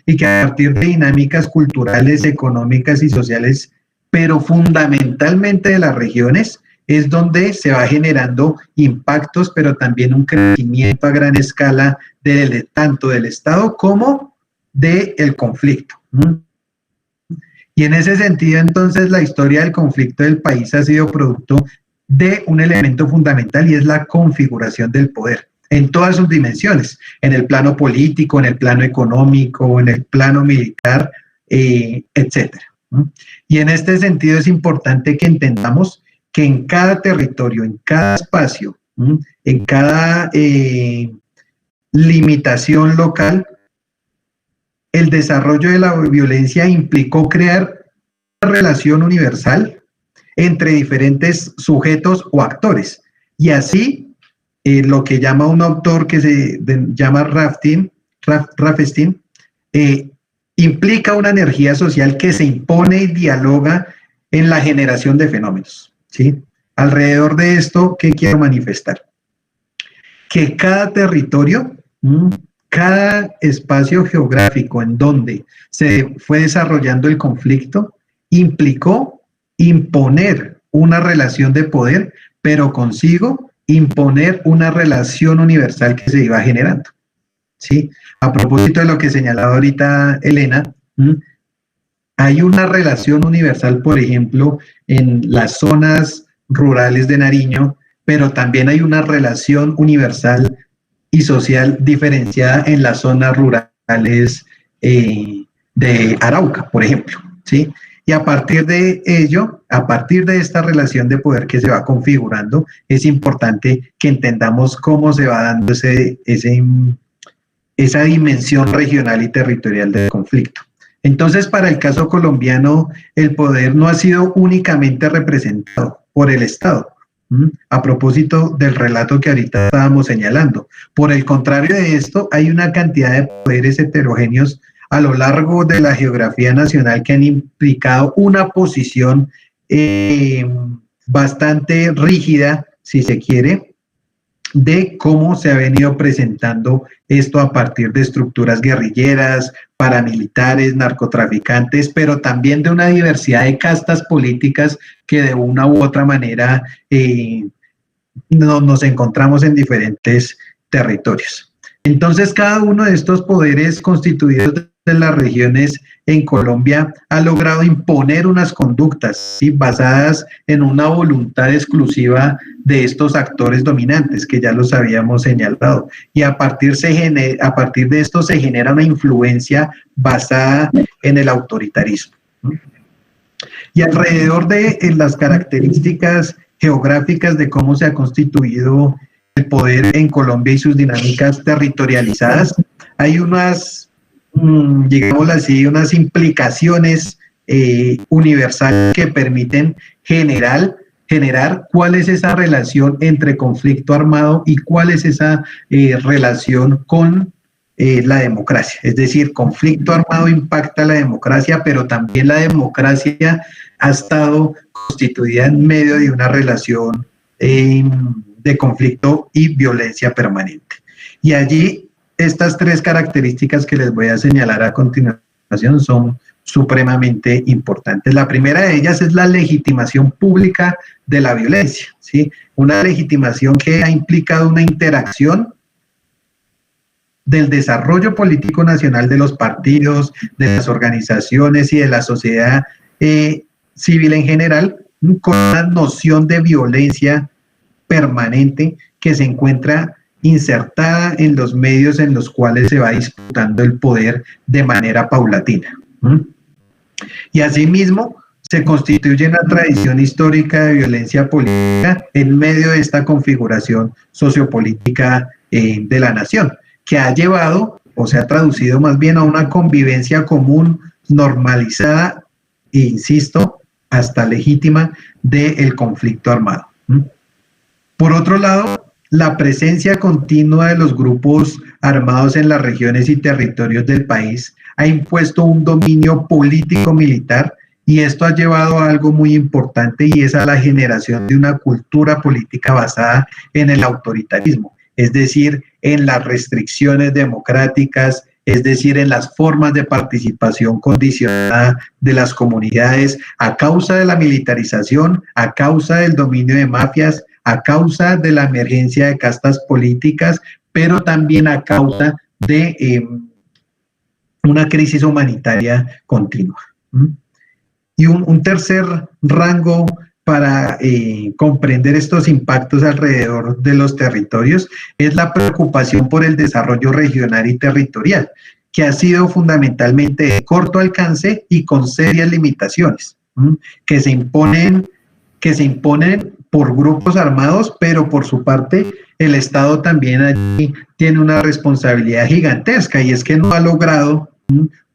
A: y que a partir de dinámicas culturales, económicas y sociales, pero fundamentalmente de las regiones, es donde se va generando impactos, pero también un crecimiento a gran escala tanto del Estado como del conflicto. Y en ese sentido, entonces, la historia del conflicto del país ha sido producto de un elemento fundamental y es la configuración del poder en todas sus dimensiones, en el plano político, en el plano económico, en el plano militar, etcétera. Y en este sentido es importante que entendamos que en cada territorio, en cada espacio, en cada limitación local, el desarrollo de la violencia implicó crear una relación universal entre diferentes sujetos o actores. Y así, lo que llama un autor que se llama Rafestein, implica una energía social que se impone y dialoga en la generación de fenómenos, ¿sí? Alrededor de esto, ¿qué quiero manifestar? Que cada territorio, cada espacio geográfico en donde se fue desarrollando el conflicto, implicó imponer una relación de poder, pero consigo imponer una relación universal que se iba generando, ¿sí? A propósito de lo que señalaba ahorita Elena, hay una relación universal, por ejemplo, en las zonas rurales de Nariño, pero también hay una relación universal y social diferenciada en las zonas rurales de Arauca, por ejemplo, ¿sí? Y a partir de ello, a partir de esta relación de poder que se va configurando, es importante que entendamos cómo se va dando esa dimensión regional y territorial del conflicto. Entonces, para el caso colombiano, el poder no ha sido únicamente representado por el Estado, a propósito del relato que ahorita estábamos señalando. Por el contrario de esto, hay una cantidad de poderes heterogéneos a lo largo de la geografía nacional que han implicado una posición bastante rígida, si se quiere, de cómo se ha venido presentando esto a partir de estructuras guerrilleras, paramilitares, narcotraficantes, pero también de una diversidad de castas políticas que de una u otra manera nos encontramos en diferentes territorios. Entonces, cada uno de estos poderes constituidos de las regiones en Colombia ha logrado imponer unas conductas, ¿sí?, basadas en una voluntad exclusiva de estos actores dominantes que ya los habíamos señalado, y a partir de esto se genera una influencia basada en el autoritarismo, ¿no? Y alrededor de las características geográficas de cómo se ha constituido el poder en Colombia y sus dinámicas territorializadas, hay unas, digámoslo así, unas implicaciones universales que permiten generar cuál es esa relación entre conflicto armado y cuál es esa relación con la democracia. Es decir, conflicto armado impacta la democracia, pero también la democracia ha estado constituida en medio de una relación de conflicto y violencia permanente. Y allí estas tres características que les voy a señalar a continuación son supremamente importantes. La primera de ellas es la legitimación pública de la violencia, ¿sí? Una legitimación que ha implicado una interacción del desarrollo político nacional de los partidos, de las organizaciones y de la sociedad civil en general, con una noción de violencia permanente que se encuentra insertada en los medios en los cuales se va disputando el poder de manera paulatina. Y asimismo se constituye una tradición histórica de violencia política en medio de esta configuración sociopolítica de la nación, que ha llevado, o se ha traducido más bien a una convivencia común, normalizada e, insisto, hasta legítima del conflicto armado. Por otro lado, la presencia continua de los grupos armados en las regiones y territorios del país ha impuesto un dominio político-militar, y esto ha llevado a algo muy importante, y es a la generación de una cultura política basada en el autoritarismo, es decir, en las restricciones democráticas, es decir, en las formas de participación condicionada de las comunidades a causa de la militarización, a causa del dominio de mafias, a causa de la emergencia de castas políticas, pero también a causa de una crisis humanitaria continua. Y un tercer rango para comprender estos impactos alrededor de los territorios es la preocupación por el desarrollo regional y territorial, que ha sido fundamentalmente de corto alcance y con serias limitaciones, que se imponen por grupos armados, pero por su parte el Estado también allí tiene una responsabilidad gigantesca, y es que no ha logrado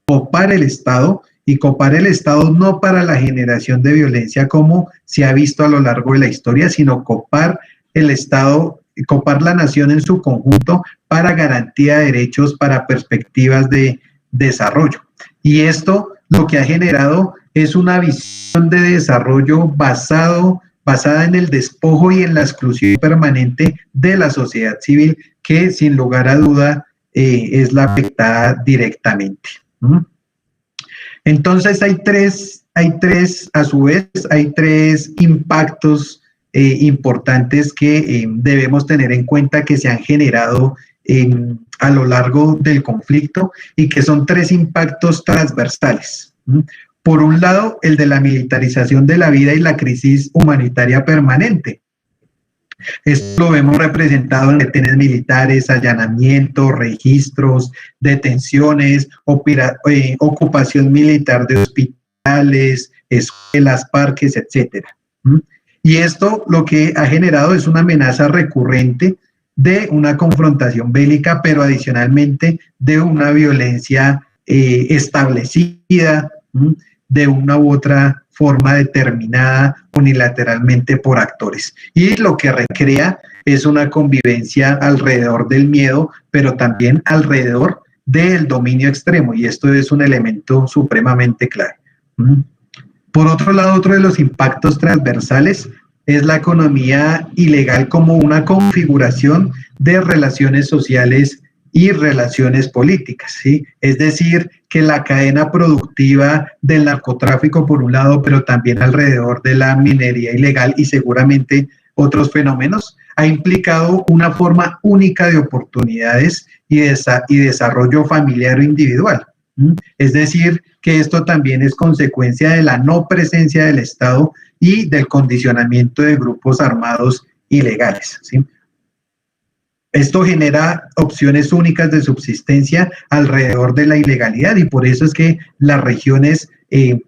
A: copar el Estado, y copar el Estado no para la generación de violencia como se ha visto a lo largo de la historia, sino copar el Estado, copar la nación en su conjunto para garantía de derechos, para perspectivas de desarrollo. Y esto lo que ha generado es una visión de desarrollo basada en el despojo y en la exclusión permanente de la sociedad civil, que sin lugar a duda es la afectada directamente. Entonces hay tres impactos importantes que debemos tener en cuenta que se han generado a lo largo del conflicto y que son 3 impactos transversales. Por un lado, el de la militarización de la vida y la crisis humanitaria permanente. Esto lo vemos representado en retenes militares, allanamientos, registros, detenciones, ocupación militar de hospitales, escuelas, parques, etcétera. Y esto lo que ha generado es una amenaza recurrente de una confrontación bélica, pero adicionalmente de una violencia establecida, de una u otra forma determinada unilateralmente por actores. Y lo que recrea es una convivencia alrededor del miedo, pero también alrededor del dominio extremo, y esto es un elemento supremamente clave. Por otro lado, otro de los impactos transversales es la economía ilegal como una configuración de relaciones sociales y relaciones políticas, ¿sí? Es decir, que la cadena productiva del narcotráfico por un lado, pero también alrededor de la minería ilegal y seguramente otros fenómenos, ha implicado una forma única de oportunidades y desarrollo familiar o individual. Es decir, que esto también es consecuencia de la no presencia del Estado y del condicionamiento de grupos armados ilegales, ¿sí? Esto genera opciones únicas de subsistencia alrededor de la ilegalidad y por eso es que las regiones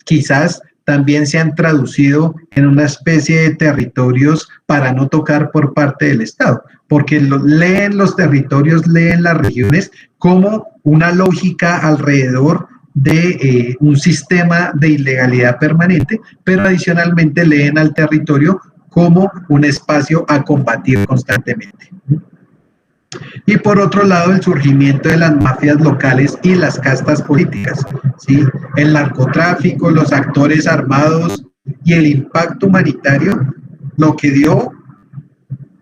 A: quizás también se han traducido en una especie de territorios para no tocar por parte del Estado, porque leen los territorios, leen las regiones como una lógica alrededor de un sistema de ilegalidad permanente, pero adicionalmente leen al territorio como un espacio a combatir constantemente. Y por otro lado, el surgimiento de las mafias locales y las castas políticas, ¿sí? El narcotráfico, los actores armados y el impacto humanitario, lo que dio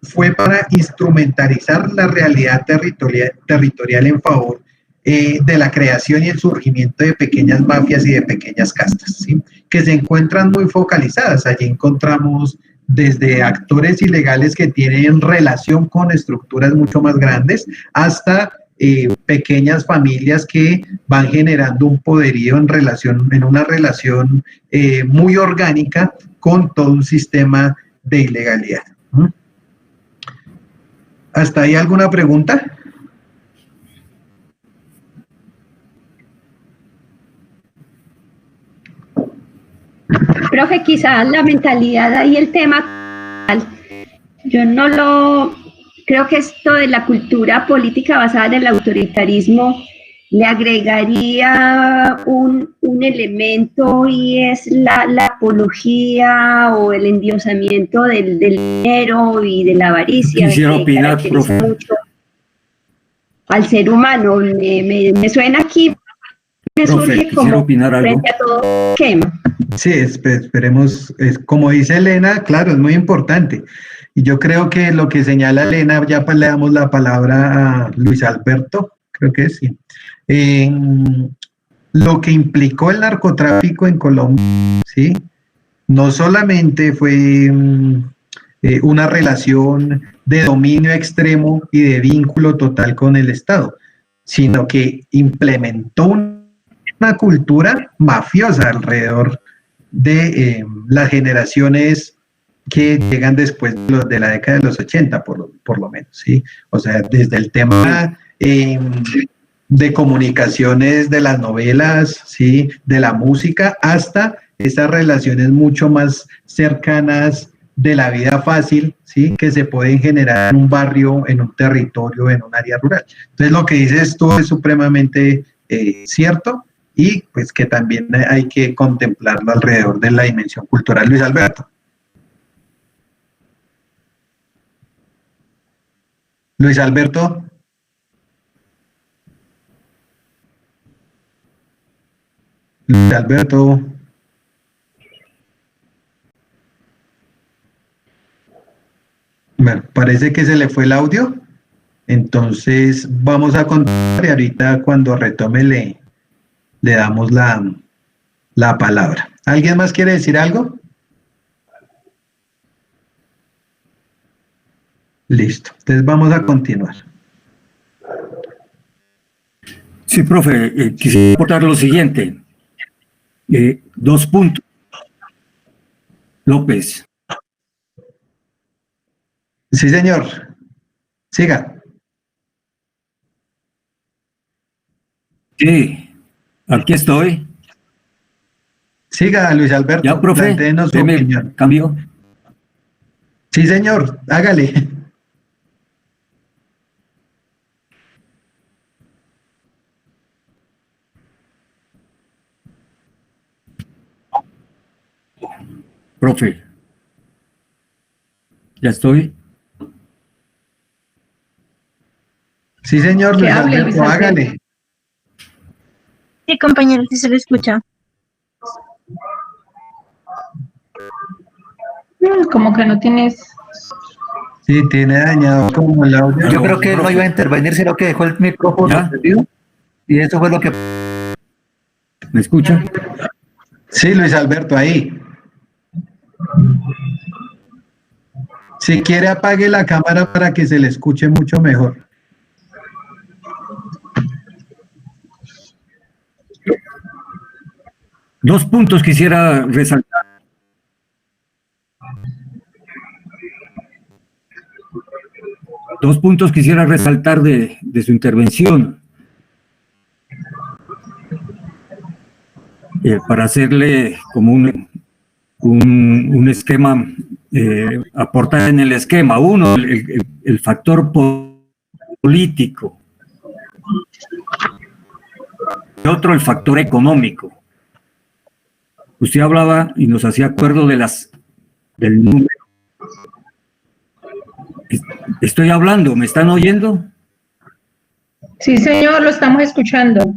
A: fue para instrumentalizar la realidad territorial en favor de la creación y el surgimiento de pequeñas mafias y de pequeñas castas, ¿sí? Que se encuentran muy focalizadas. Allí encontramos desde actores ilegales que tienen relación con estructuras mucho más grandes hasta pequeñas familias que van generando un poderío en una relación muy orgánica con todo un sistema de ilegalidad. ¿Hasta ahí alguna pregunta?
B: Profe, quizás la mentalidad y el tema, yo no lo, creo que esto de la cultura política basada en el autoritarismo le agregaría un elemento y es la apología o el endiosamiento del dinero y de la avaricia.
C: Quisiera opinar, profe.
B: Mucho al ser humano, me suena aquí.
C: Profe, quisiera opinar algo.
B: Frente a todo esquema.
A: Sí, esperemos, como dice Elena, claro, es muy importante. Y yo creo que lo que señala Elena, ya le damos la palabra a Luis Alberto, creo que sí. Lo que implicó el narcotráfico en Colombia, ¿sí? No solamente fue una relación de dominio extremo y de vínculo total con el Estado, sino que implementó una cultura mafiosa alrededor de las generaciones que llegan después de la década de los 80, por lo menos, ¿sí? O sea, desde el tema de comunicaciones de las novelas, ¿sí? De la música, hasta esas relaciones mucho más cercanas de la vida fácil, ¿sí? Que se pueden generar en un barrio, en un territorio, en un área rural. Entonces, lo que dices tú es supremamente cierto, y pues que también hay que contemplarlo alrededor de la dimensión cultural. Luis Alberto. Luis Alberto. Luis Alberto. Bueno, parece que se le fue el audio. Entonces vamos a continuar y ahorita cuando retome le damos la palabra. ¿Alguien más quiere decir algo? Listo. Entonces vamos a continuar.
C: Sí, profe, quisiera aportar lo siguiente. 2 puntos. López.
A: Sí, señor. Siga.
C: Sí, aquí estoy.
A: Siga, Luis Alberto.
C: Ya, profe,
A: Plantéenos su opinión.
C: cambio.
A: Sí, señor. Hágale.
C: Profe. Ya estoy.
A: Sí, señor,
D: Que
A: Luis
D: hable, Luis
A: Alberto,
D: Alberto.
A: hágale.
E: Sí, compañero, sí se le escucha.
D: Como que no tienes...
A: Sí, tiene dañado como el audio.
H: Yo creo que él no iba a intervenir, sino que dejó el micrófono
C: ¿Ya?
H: prendido. Y eso fue lo que...
C: ¿Me escucha?
A: Sí, Luis Alberto, ahí. Si quiere, apague la cámara para que se le escuche mucho mejor.
C: Dos puntos quisiera resaltar. Dos puntos quisiera resaltar de su intervención. Para hacerle como un esquema, aportar en el esquema. Uno, el factor político. Y otro, el factor económico. Usted hablaba y nos hacía acuerdo del número. Estoy hablando, ¿me están oyendo?
D: Sí, señor, lo estamos escuchando.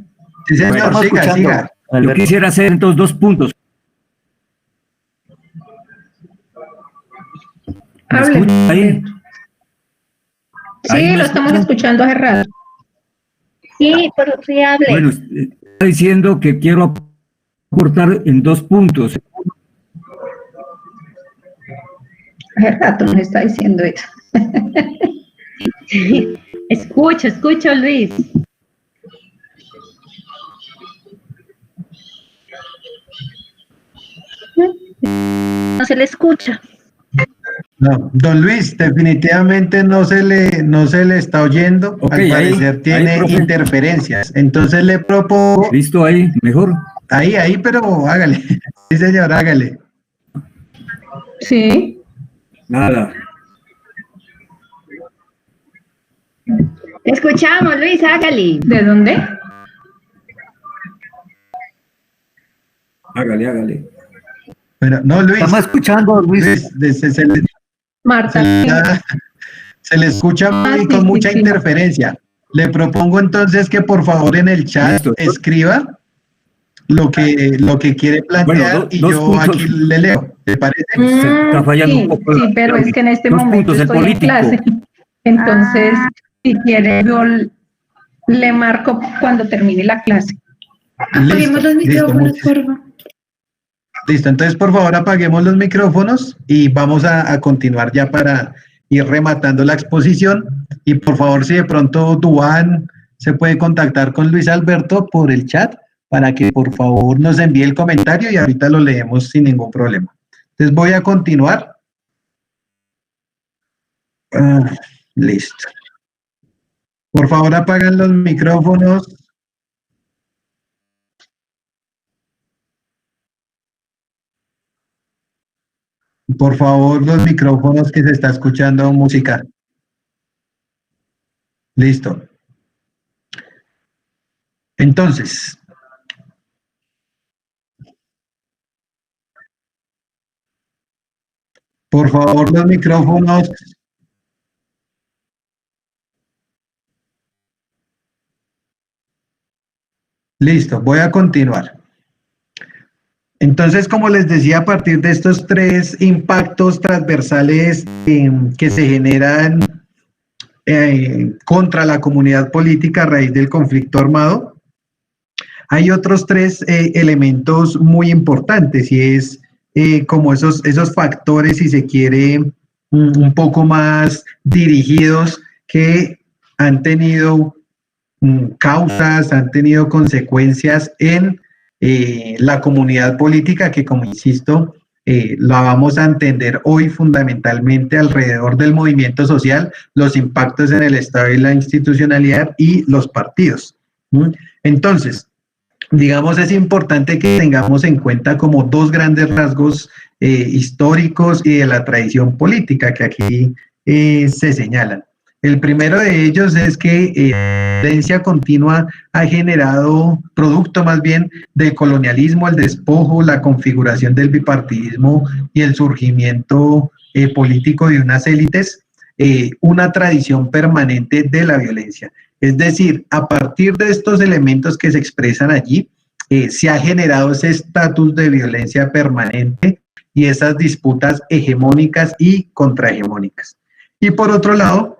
A: Sí, señor,
H: Estamos
A: siga,
H: escuchando.
A: siga.
C: Yo
H: Alberto.
C: quisiera hacer entonces 2 puntos. ¿Me
D: Hable.
C: escucha ahí? Ahí
D: Sí,
C: me
D: lo estamos
C: escucha.
D: escuchando hace rato.
E: Sí, por si hable.
C: Bueno, está diciendo que quiero aportar en 2 puntos.
D: Hace rato nos está diciendo eso.
B: Escucho, Luis.
E: No se le escucha.
A: No, don Luis, definitivamente no se le está oyendo.
C: Ok,
A: Al parecer
C: ahí,
A: tiene
C: profe.
A: interferencias. Entonces le propongo,
C: ¿Listo ahí? ¿Mejor?
A: ahí, pero hágale. Sí, señor, hágale.
D: Sí.
C: Nada.
B: Te escuchamos, Luis, hágale.
D: ¿De dónde?
C: Hágale.
A: Bueno, no, Luis.
H: Estamos escuchando, Luis.
A: Luis, se le-
D: Marta.
A: se le escucha muy, con mucha interferencia. Le propongo entonces que por favor en el chat
C: Listo.
A: escriba lo que quiere plantear
C: Bueno,
A: y
C: dos
A: yo
C: puntos.
A: aquí le leo. ¿Te parece?
C: Se está fallando
D: Sí,
C: un poco.
D: sí, pero es que en este
C: 2
D: momento
C: puntos, el
D: estoy en
C: político.
D: clase. Entonces, si quiere, yo le marco cuando termine la clase.
F: Apaguemos los micrófonos,
A: listo,
F: por favor.
A: Listo, entonces por favor apaguemos los micrófonos y vamos a continuar ya para ir rematando la exposición. Y por favor, si de pronto Duan se puede contactar con Luis Alberto por el chat para que por favor nos envíe el comentario y ahorita lo leemos sin ningún problema. Entonces voy a continuar. Listo. Por favor, apagan los micrófonos. Por favor, los micrófonos que se está escuchando música. Listo. Entonces, por favor, los micrófonos. Listo, voy a continuar. Entonces, como les decía, a partir de estos 3 impactos transversales que se generan contra la comunidad política a raíz del conflicto armado, hay otros 3 elementos muy importantes y es como esos factores, si se quiere, un poco más dirigidos, que han tenido causas, han tenido consecuencias en la comunidad política, que, como insisto, la vamos a entender hoy fundamentalmente alrededor del movimiento social, los impactos en el Estado y la institucionalidad y los partidos. Entonces, digamos, es importante que tengamos en cuenta como dos grandes rasgos históricos y de la tradición política que aquí se señalan. El primero de ellos es que la violencia continua ha generado, producto más bien del colonialismo, el despojo, la configuración del bipartidismo y el surgimiento político de unas élites, una tradición permanente de la violencia. Es decir, a partir de estos elementos que se expresan allí, se ha generado ese estatus de violencia permanente y esas disputas hegemónicas y contrahegemónicas. Y por otro lado,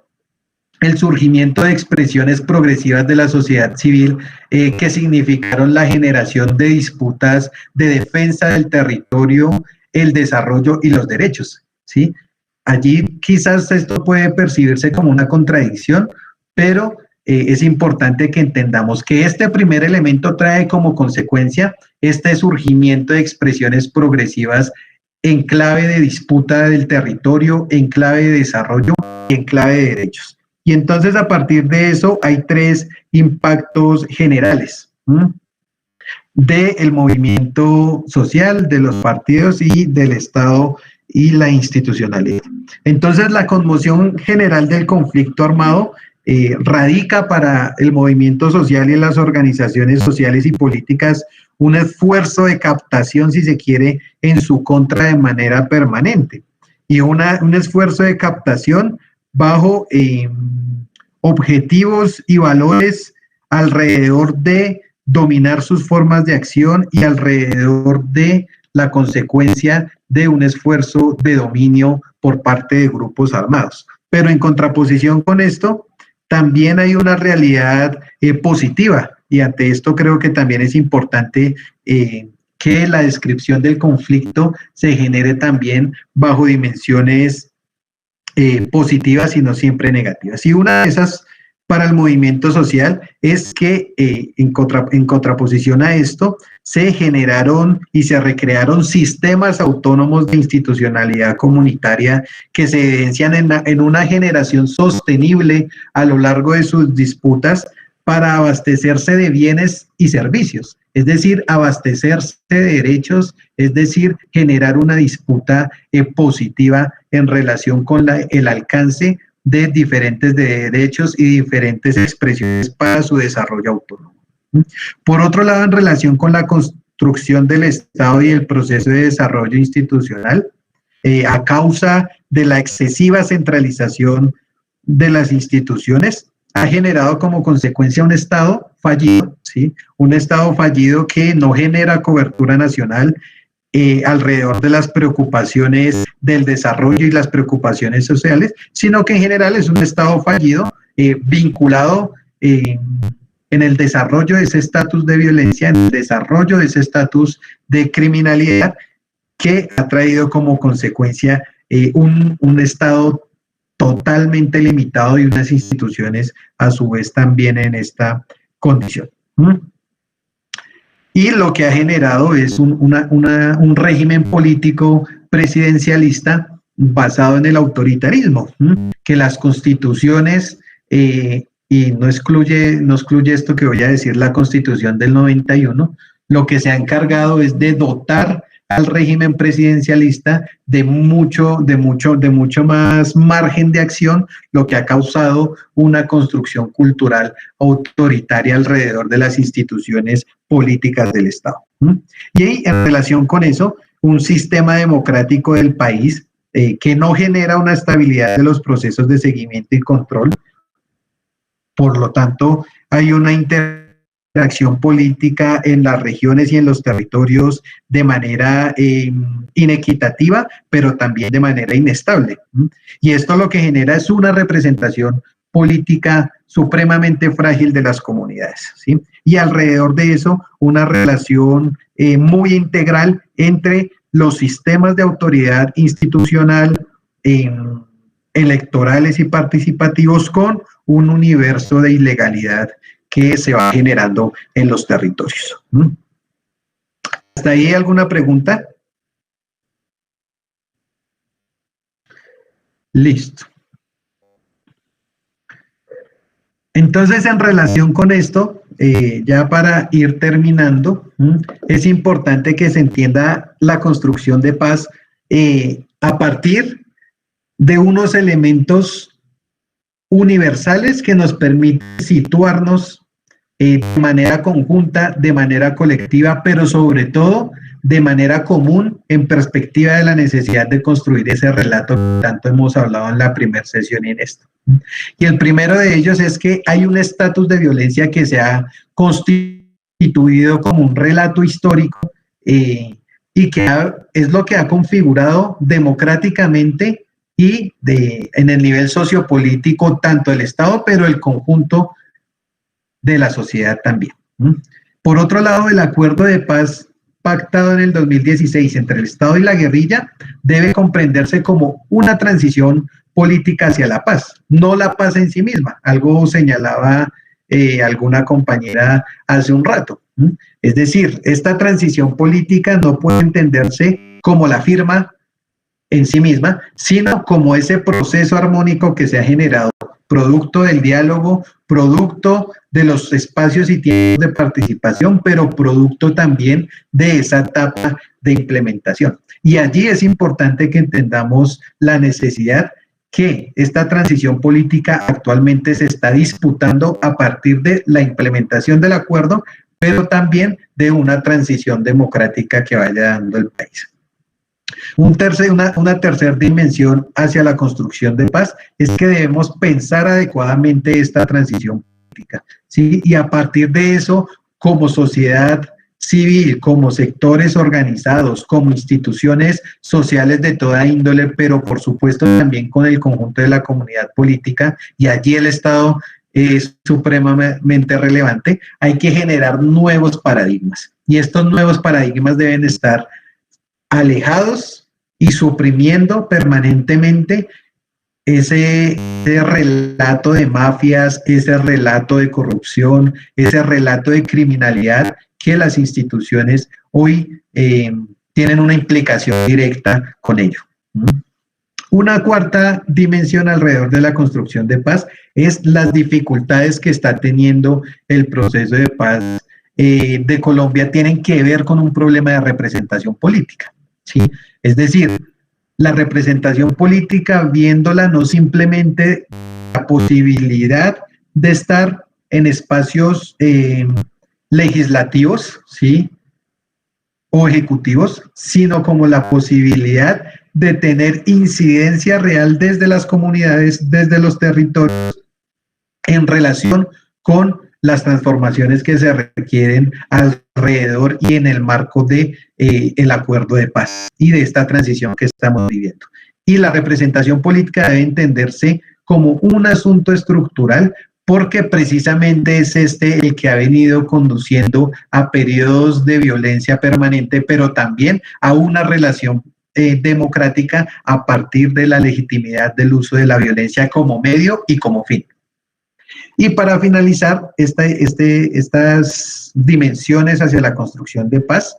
A: el surgimiento de expresiones progresivas de la sociedad civil que significaron la generación de disputas de defensa del territorio, el desarrollo y los derechos, ¿sí? Allí quizás esto puede percibirse como una contradicción, pero es importante que entendamos que este primer elemento trae como consecuencia este surgimiento de expresiones progresivas en clave de disputa del territorio, en clave de desarrollo y en clave de derechos. Y entonces, a partir de eso, hay tres impactos generales del movimiento social, de los partidos y del Estado y la institucionalidad. Entonces, la conmoción general del conflicto armado radica para el movimiento social y las organizaciones sociales y políticas un esfuerzo de captación, si se quiere, en su contra de manera permanente. Y un esfuerzo de captación bajo objetivos y valores alrededor de dominar sus formas de acción y alrededor de la consecuencia de un esfuerzo de dominio por parte de grupos armados. Pero en contraposición con esto, también hay una realidad positiva, y ante esto creo que también es importante que la descripción del conflicto se genere también bajo dimensiones positivas y no siempre negativas. Y una de esas para el movimiento social es que en contraposición a esto se generaron y se recrearon sistemas autónomos de institucionalidad comunitaria que se evidencian en una generación sostenible a lo largo de sus disputas para abastecerse de bienes y servicios, es decir, abastecerse de derechos, es decir, generar una disputa positiva en relación con el alcance de diferentes derechos y diferentes expresiones para su desarrollo autónomo. Por otro lado, en relación con la construcción del Estado y el proceso de desarrollo institucional, a causa de la excesiva centralización de las instituciones, ha generado como consecuencia un Estado fallido, ¿sí? Un Estado fallido que no genera cobertura nacional alrededor de las preocupaciones del desarrollo y las preocupaciones sociales, sino que en general es un Estado fallido vinculado en el desarrollo de ese estatus de violencia, en el desarrollo de ese estatus de criminalidad que ha traído como consecuencia un Estado totalmente limitado y unas instituciones a su vez también en esta condición. Y lo que ha generado es un régimen político presidencialista basado en el autoritarismo, que las constituciones, y no excluye esto que voy a decir, la Constitución del 91, lo que se ha encargado es de dotar al régimen presidencialista de mucho más margen de acción, lo que ha causado una construcción cultural autoritaria alrededor de las instituciones políticas del Estado. Y en relación con eso, un sistema democrático del país que no genera una estabilidad de los procesos de seguimiento y control. Por lo tanto, hay una interacción política en las regiones y en los territorios de manera inequitativa, pero también de manera inestable. Y esto lo que genera es una representación política supremamente frágil de las comunidades, ¿sí? Y alrededor de eso, una relación muy integral entre los sistemas de autoridad institucional, electorales y participativos con un universo de ilegalidad que se va generando en los territorios. ¿Hasta ahí hay alguna pregunta? Listo. Entonces, en relación con esto, ya para ir terminando, es importante que se entienda la construcción de paz a partir de unos elementos universales que nos permiten situarnos de manera conjunta, de manera colectiva, pero sobre todo de manera común en perspectiva de la necesidad de construir ese relato que tanto hemos hablado en la primera sesión y en esto. Y el primero de ellos es que hay un estatus de violencia que se ha constituido como un relato histórico y que es lo que ha configurado democráticamente y en el nivel sociopolítico tanto el Estado, pero el conjunto de la sociedad también. Por otro lado, el acuerdo de paz pactado en el 2016 entre el Estado y la guerrilla debe comprenderse como una transición política hacia la paz, no la paz en sí misma. Algo señalaba alguna compañera hace un rato. Es decir, esta transición política no puede entenderse como la firma en sí misma, sino como ese proceso armónico que se ha generado, producto del diálogo, producto de los espacios y tiempos de participación, pero producto también de esa etapa de implementación. Y allí es importante que entendamos la necesidad que esta transición política actualmente se está disputando a partir de la implementación del acuerdo, pero también de una transición democrática que vaya dando el país. Una tercera dimensión hacia la construcción de paz es que debemos pensar adecuadamente esta transición política, ¿sí? Y a partir de eso, como sociedad civil, como sectores organizados, como instituciones sociales de toda índole, pero por supuesto también con el conjunto de la comunidad política, y allí el Estado es supremamente relevante, hay que generar nuevos paradigmas. Y estos nuevos paradigmas deben estar alejados y suprimiendo permanentemente ese relato de mafias, ese relato de corrupción, ese relato de criminalidad que las instituciones hoy tienen una implicación directa con ello. Una cuarta dimensión alrededor de la construcción de paz es las dificultades que está teniendo el proceso de paz de Colombia, tienen que ver con un problema de representación política, ¿sí? Es decir, la representación política, viéndola no simplemente la posibilidad de estar en espacios legislativos, ¿sí? O ejecutivos, sino como la posibilidad de tener incidencia real desde las comunidades, desde los territorios, en relación con las transformaciones que se requieren alrededor y en el marco de el acuerdo de paz y de esta transición que estamos viviendo. Y la representación política debe entenderse como un asunto estructural, porque precisamente es el que ha venido conduciendo a periodos de violencia permanente, pero también a una relación democrática a partir de la legitimidad del uso de la violencia como medio y como fin. Y para finalizar estas dimensiones hacia la construcción de paz,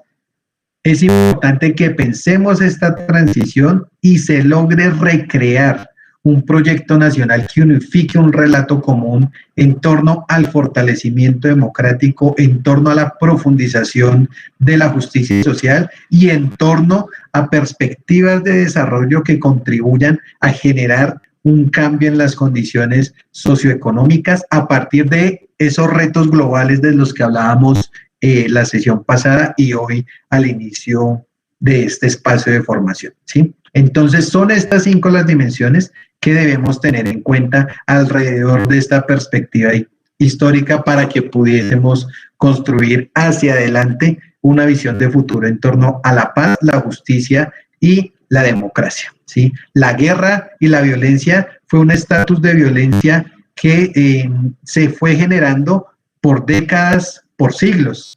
A: es importante que pensemos esta transición y se logre recrear un proyecto nacional que unifique un relato común en torno al fortalecimiento democrático, en torno a la profundización de la justicia social y en torno a perspectivas de desarrollo que contribuyan a generar un cambio en las condiciones socioeconómicas a partir de esos retos globales de los que hablábamos la sesión pasada y hoy al inicio de este espacio de formación, ¿sí? Entonces son estas 5 las dimensiones que debemos tener en cuenta alrededor de esta perspectiva histórica para que pudiésemos construir hacia adelante una visión de futuro en torno a la paz, la justicia y la democracia, ¿sí? La guerra y la violencia fue un estatus de violencia que se fue generando por décadas, por siglos,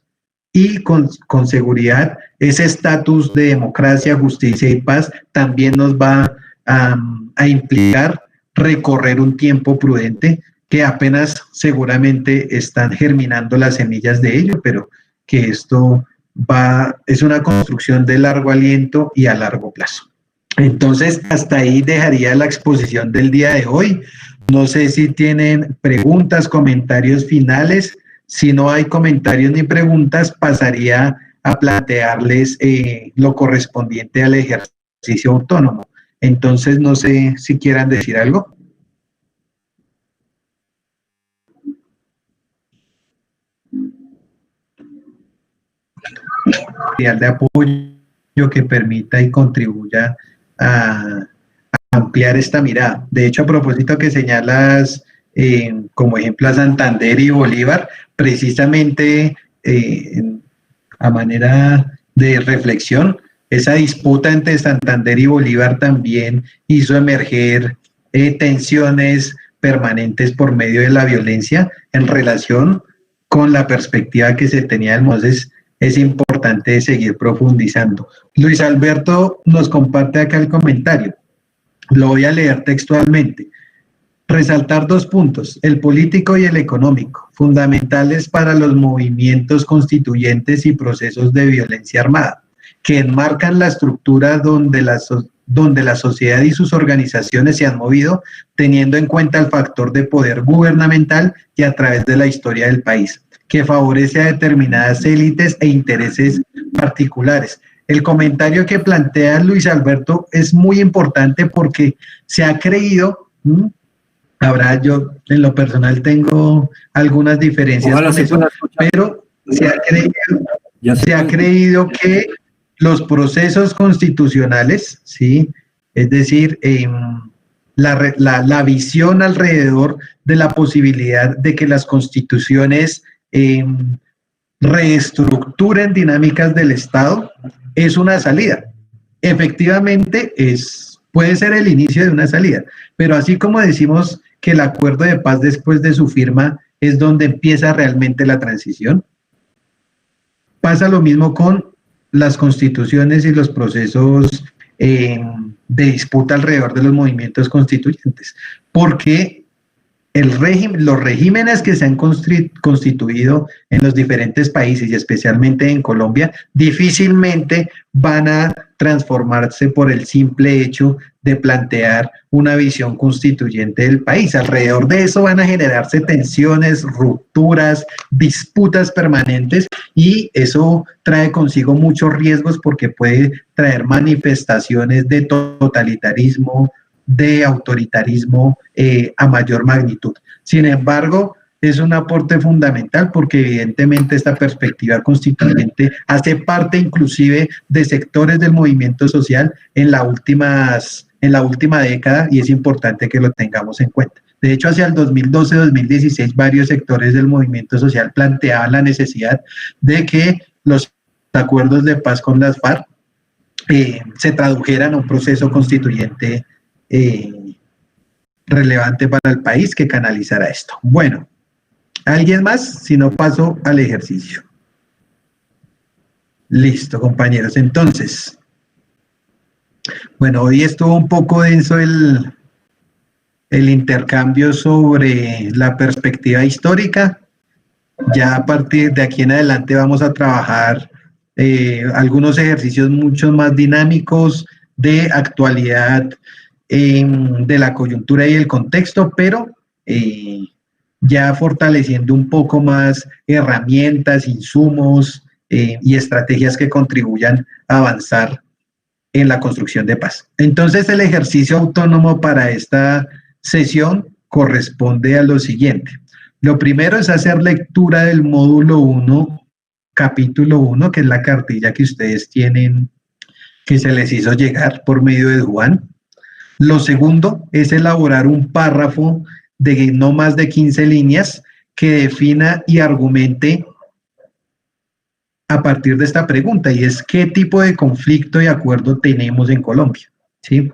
A: y con seguridad ese estatus de democracia, justicia y paz también nos va a implicar recorrer un tiempo prudente, que apenas seguramente están germinando las semillas de ello, pero que esto es una construcción de largo aliento y a largo plazo. Entonces, hasta ahí dejaría la exposición del día de hoy. No sé si tienen preguntas, comentarios finales. Si no hay comentarios ni preguntas, pasaría a plantearles lo correspondiente al ejercicio autónomo. Entonces, no sé si quieran decir algo. De apoyo que permita y contribuya a ampliar esta mirada. De hecho, a propósito que señalas como ejemplo a Santander y Bolívar, precisamente a manera de reflexión, esa disputa entre Santander y Bolívar también hizo emerger tensiones permanentes por medio de la violencia en relación con la perspectiva que se tenía del Moses. Es importante seguir profundizando. Luis Alberto nos comparte acá el comentario. Lo voy a leer textualmente. Resaltar 2 puntos, el político y el económico, fundamentales para los movimientos constituyentes y procesos de violencia armada, que enmarcan la estructura donde la sociedad y sus organizaciones se han movido, teniendo en cuenta el factor de poder gubernamental y a través de la historia del país, que favorece a determinadas élites e intereses particulares. El comentario que plantea Luis Alberto es muy importante porque se ha creído, yo en lo personal tengo algunas diferencias con eso, pero se ha creído que los procesos constitucionales, ¿sí? Es decir, la visión alrededor de la posibilidad de que las constituciones reestructuren dinámicas del Estado es una salida. Efectivamente, puede ser el inicio de una salida, pero así como decimos que el acuerdo de paz después de su firma es donde empieza realmente la transición, pasa lo mismo con las constituciones y los procesos de disputa alrededor de los movimientos constituyentes, porque los regímenes que se han constituido en los diferentes países y especialmente en Colombia difícilmente van a transformarse por el simple hecho de plantear una visión constituyente del país. Alrededor de eso van a generarse tensiones, rupturas, disputas permanentes y eso trae consigo muchos riesgos porque puede traer manifestaciones de totalitarismo, de autoritarismo a mayor magnitud. Sin embargo, es un aporte fundamental porque evidentemente esta perspectiva constituyente hace parte inclusive de sectores del movimiento social en la última década y es importante que lo tengamos en cuenta. De hecho, hacia el 2012-2016 varios sectores del movimiento social planteaban la necesidad de que los acuerdos de paz con las FARC se tradujeran a un proceso constituyente relevante para el país que canalizara esto. Bueno, ¿alguien más? Si no, paso al ejercicio. Listo, compañeros. Entonces, bueno, hoy estuvo un poco denso el intercambio sobre la perspectiva histórica. Ya a partir de aquí en adelante vamos a trabajar algunos ejercicios mucho más dinámicos de actualidad, de la coyuntura y el contexto, pero ya fortaleciendo un poco más herramientas, insumos y estrategias que contribuyan a avanzar en la construcción de paz. Entonces, el ejercicio autónomo para esta sesión corresponde a lo siguiente. Lo primero es hacer lectura del módulo 1, capítulo 1, que es la cartilla que ustedes tienen, que se les hizo llegar por medio de Juan. Lo segundo es elaborar un párrafo de no más de 15 líneas que defina y argumente a partir de esta pregunta, y es ¿qué tipo de conflicto y acuerdo tenemos en Colombia? ¿Sí?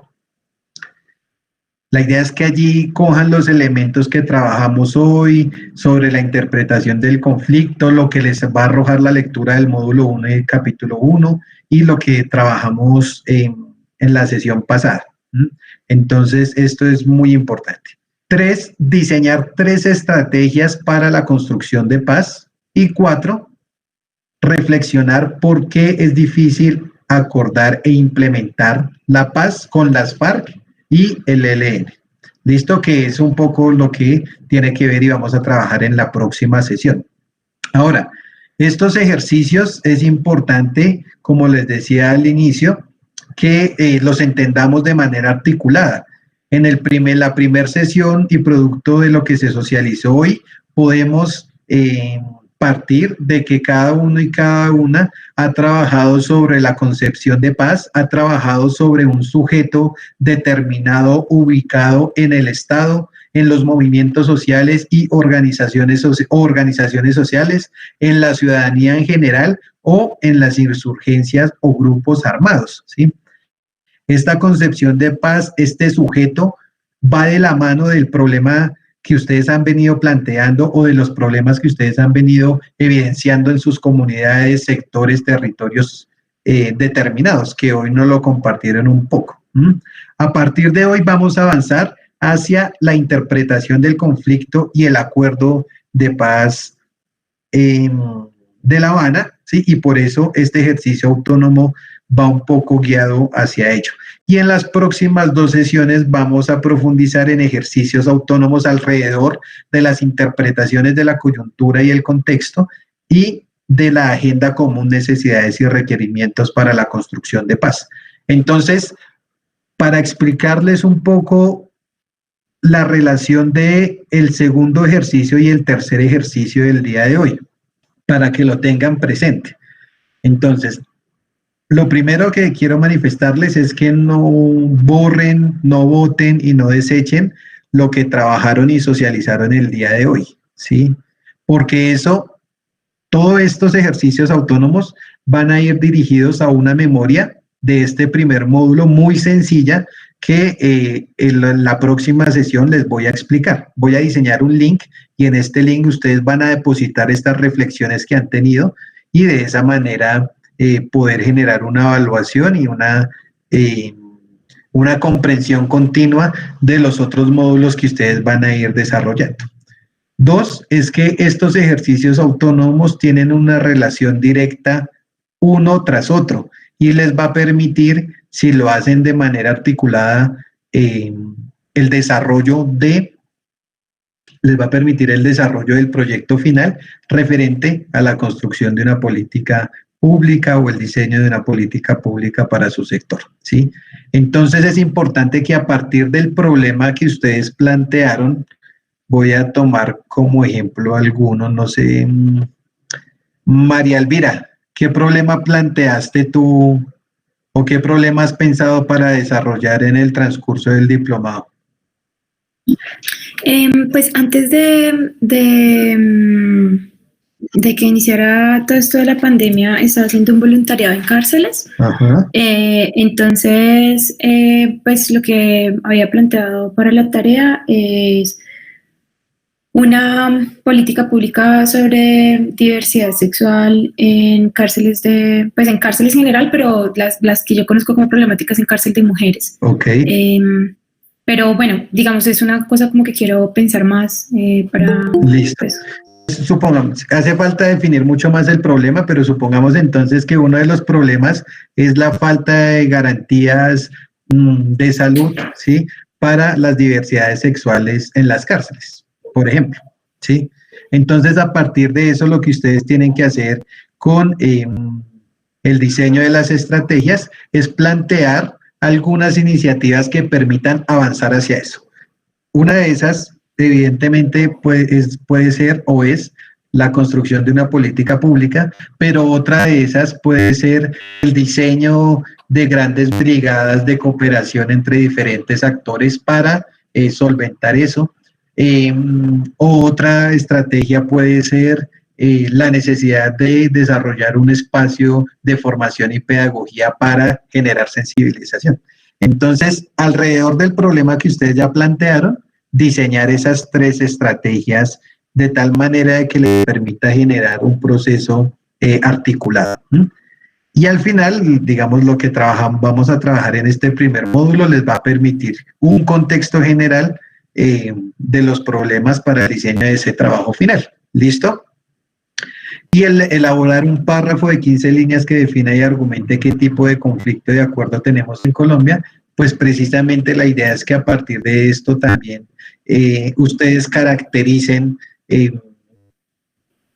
A: La idea es que allí cojan los elementos que trabajamos hoy sobre la interpretación del conflicto, lo que les va a arrojar la lectura del módulo 1 y el capítulo 1 y lo que trabajamos en la sesión pasada. Entonces, esto es muy importante. 3, diseñar 3 estrategias para la construcción de paz. Y 4, reflexionar por qué es difícil acordar e implementar la paz con las FARC y el ELN. Listo, que es un poco lo que tiene que ver y vamos a trabajar en la próxima sesión. Ahora, estos ejercicios es importante, como les decía al inicio, que los entendamos de manera articulada. En la primera sesión y producto de lo que se socializó hoy, podemos partir de que cada uno y cada una ha trabajado sobre la concepción de paz, ha trabajado sobre un sujeto determinado, ubicado en el Estado, en los movimientos sociales y organizaciones sociales, en la ciudadanía en general o en las insurgencias o grupos armados, ¿sí? Esta concepción de paz, este sujeto, va de la mano del problema que ustedes han venido planteando o de los problemas que ustedes han venido evidenciando en sus comunidades, sectores, territorios determinados, que hoy nos lo compartieron un poco. A partir de hoy vamos a avanzar hacia la interpretación del conflicto y el acuerdo de paz de La Habana, ¿sí? Y por eso este ejercicio autónomo va un poco guiado hacia ello. Y en las próximas 2 sesiones vamos a profundizar en ejercicios autónomos alrededor de las interpretaciones de la coyuntura y el contexto y de la agenda común, necesidades y requerimientos para la construcción de paz. Entonces, para explicarles un poco la relación de el segundo ejercicio y el tercer ejercicio del día de hoy, para que lo tengan presente. Entonces, lo primero que quiero manifestarles es que no borren, no voten y no desechen lo que trabajaron y socializaron el día de hoy, ¿sí? Porque todos estos ejercicios autónomos van a ir dirigidos a una memoria de este primer módulo muy sencilla que en la próxima sesión les voy a explicar. Voy a diseñar un link y en este link ustedes van a depositar estas reflexiones que han tenido y de esa manera poder generar una evaluación y una comprensión continua de los otros módulos que ustedes van a ir desarrollando. 2, es que estos ejercicios autónomos tienen una relación directa uno tras otro y les va a permitir, si lo hacen de manera articulada, les va a permitir el desarrollo del proyecto final referente a la construcción de una política pública o el diseño de una política pública para su sector, ¿sí? Entonces es importante que a partir del problema que ustedes plantearon, voy a tomar como ejemplo alguno, no sé, María Elvira, ¿qué problema planteaste tú o qué problema has pensado para desarrollar en el transcurso del diplomado?
F: Pues antes de que iniciara todo esto de la pandemia, estaba haciendo un voluntariado en cárceles.
A: Ajá.
F: Entonces, pues lo que había planteado para la tarea es una política pública sobre diversidad sexual en cárceles pues en cárceles en general, pero las que yo conozco como problemáticas en cárcel de mujeres.
A: Ok.
F: Pero bueno, digamos, es una cosa como que quiero pensar más para...
A: Listo.
F: Pues,
A: supongamos, hace falta definir mucho más el problema, pero supongamos entonces que uno de los problemas es la falta de garantías de salud, ¿sí? Para las diversidades sexuales en las cárceles, por ejemplo, ¿sí? Entonces, a partir de eso, lo que ustedes tienen que hacer con el diseño de las estrategias es plantear algunas iniciativas que permitan avanzar hacia eso. Una de esas, evidentemente, puede ser o es la construcción de una política pública, pero otra de esas puede ser el diseño de grandes brigadas de cooperación entre diferentes actores para solventar eso. Otra estrategia puede ser la necesidad de desarrollar un espacio de formación y pedagogía para generar sensibilización. Entonces, alrededor del problema que ustedes ya plantearon, diseñar esas 3 estrategias de tal manera de que les permita generar un proceso articulado. Y al final, digamos, lo que vamos a trabajar en este primer módulo les va a permitir un contexto general de los problemas para el diseño de ese trabajo final. ¿Listo? Y elaborar un párrafo de 15 líneas que defina y argumente qué tipo de conflicto de acuerdo tenemos en Colombia, pues precisamente la idea es que a partir de esto también ustedes caractericen